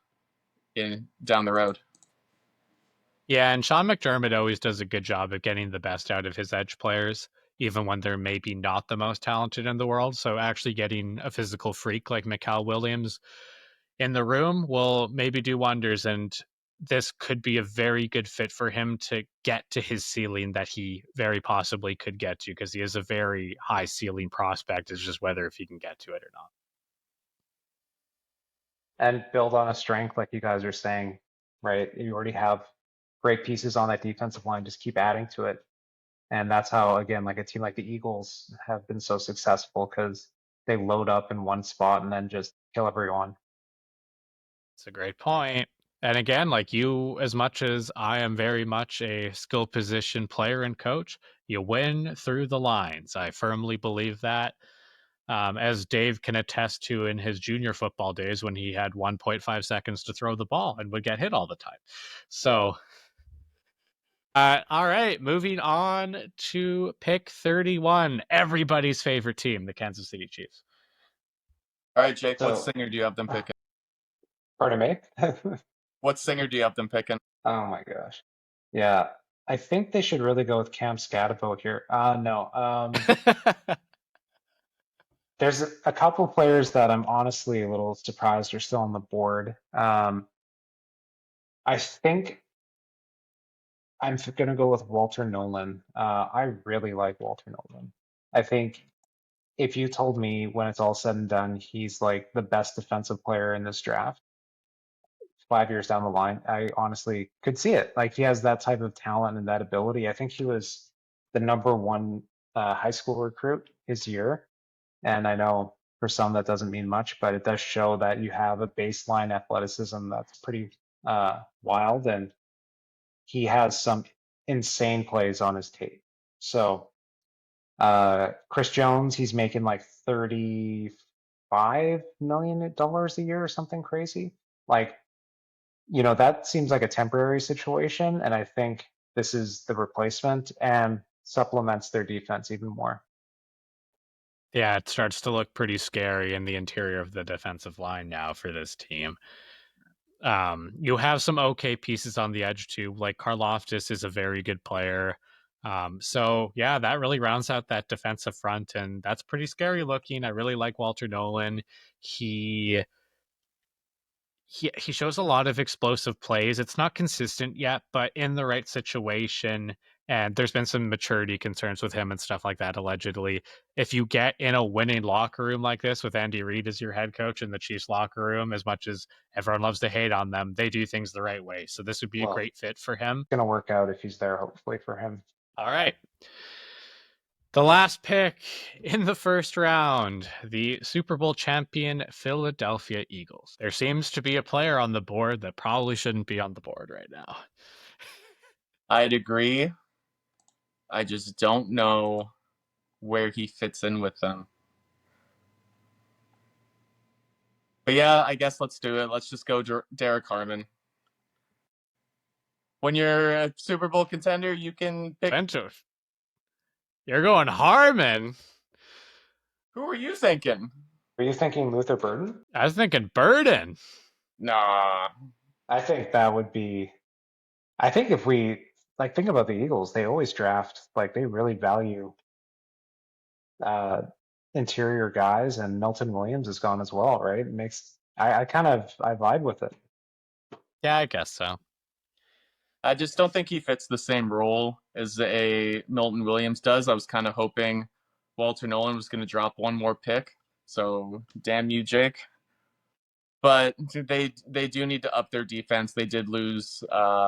S2: down the road.
S1: Yeah, and Sean McDermott always does a good job of getting the best out of his edge players, even when they're maybe not the most talented in the world. So actually getting a physical freak like Mikal Williams in the room will maybe do wonders. And this could be a very good fit for him to get to his ceiling that he very possibly could get to, because he is a very high ceiling prospect. It's just whether if he can get to it or not.
S3: And build on a strength, like you guys are saying, right? You already have great pieces on that defensive line, just keep adding to it. And that's how, again, like a team like the Eagles have been so successful, because they load up in one spot and then just kill everyone.
S1: It's a great point. And again, like you, as much as I am very much a skill position player and coach, you win through the lines. I firmly believe that. As Dave can attest to in his junior football days when he had 1.5 seconds to throw the ball and would get hit all the time. So, all right, moving on to pick 31, everybody's favorite team, the Kansas City Chiefs.
S2: All right, Jake, what
S3: So-
S2: singer do you have them picking?
S3: Pardon me?
S2: What singer do you have them picking?
S3: Oh my gosh. Yeah, I think they should really go with Cam Scatterbo here. No. There's a couple players that I'm honestly a little surprised are still on the board. I think I'm going to go with Walter Nolan. I really like Walter Nolan. I think if you told me when it's all said and done, he's like the best defensive player in this draft, 5 years down the line, I honestly could see it. Like, he has that type of talent and that ability. I think he was the #1 high school recruit his year. And I know for some that doesn't mean much, but it does show that you have a baseline athleticism that's pretty wild, and he has some insane plays on his tape. So Chris Jones, he's making like $35 million a year or something crazy. Like, that seems like a temporary situation, and I think this is the replacement and supplements their defense even more.
S1: Yeah, it starts to look pretty scary in the interior of the defensive line now for this team. You have some okay pieces on the edge too, like Karlaftis is a very good player. So yeah, that really rounds out that defensive front, and that's pretty scary looking. I really like Walter Nolan. He shows a lot of explosive plays. It's not consistent yet, but in the right situation. And there's been some maturity concerns with him and stuff like that, allegedly. If you get in a winning locker room like this with Andy Reid as your head coach in the Chiefs locker room, as much as everyone loves to hate on them, they do things the right way. So this would be a great fit for him.
S3: It's going to work out if he's there, hopefully, for him.
S1: All right. The last pick in the first round, the Super Bowl champion Philadelphia Eagles. There seems to be a player on the board that probably shouldn't be on the board right now.
S2: I'd agree. I just don't know where he fits in with them. But yeah, I guess let's do it. Let's just go Derek Harmon. When you're a Super Bowl contender, you can pick.
S1: Ventus. You're going Harmon.
S2: Who were you thinking?
S3: Were you thinking Luther Burden?
S1: I was thinking Burden.
S2: Nah.
S3: I think that would be. I think if we think about the Eagles, they always draft, they really value interior guys, and Milton Williams is gone as well, right? It makes I vibe with it.
S1: Yeah, I guess so.
S2: I just don't think he fits the same role as a Milton Williams does. I was kind of hoping Walter Nolan was going to drop one more pick. So damn you, Jake. But they do need to up their defense. They did lose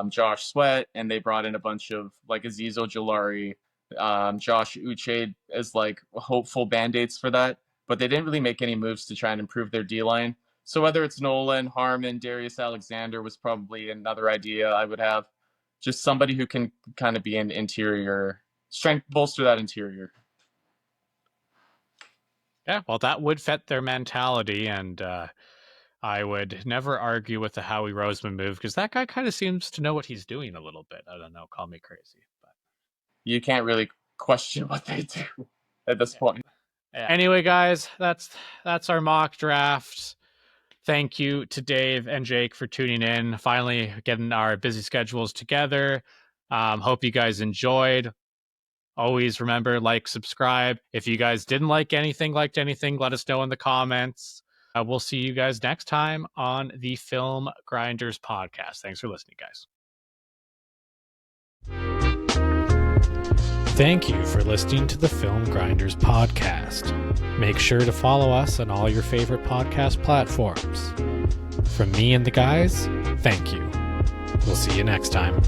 S2: Josh Sweat, and they brought in a bunch of Azeez Ojulari, Josh Uche as like hopeful band-aids for that, but they didn't really make any moves to try and improve their D-line. So whether it's Nolan, Harmon, Darius Alexander was probably another idea I would have. Just somebody who can kind of be an interior strength, bolster that interior.
S1: Yeah, well, that would fit their mentality, and I would never argue with the Howie Roseman move because that guy kind of seems to know what he's doing a little bit. I don't know, call me crazy, but
S2: You can't really question what they do at this point.
S1: yeah. Anyway, guys, that's our mock draft. Thank you to Dave and Jake for tuning in. Finally, getting our busy schedules together. Hope you guys enjoyed. Always remember, like, subscribe. If you guys didn't liked anything, let us know in the comments. We'll see you guys next time on the Film Grinders podcast. Thanks for listening, guys. Thank you for listening to the Film Grinders podcast. Make sure to follow us on all your favorite podcast platforms. From me and the guys, thank you. We'll see you next time.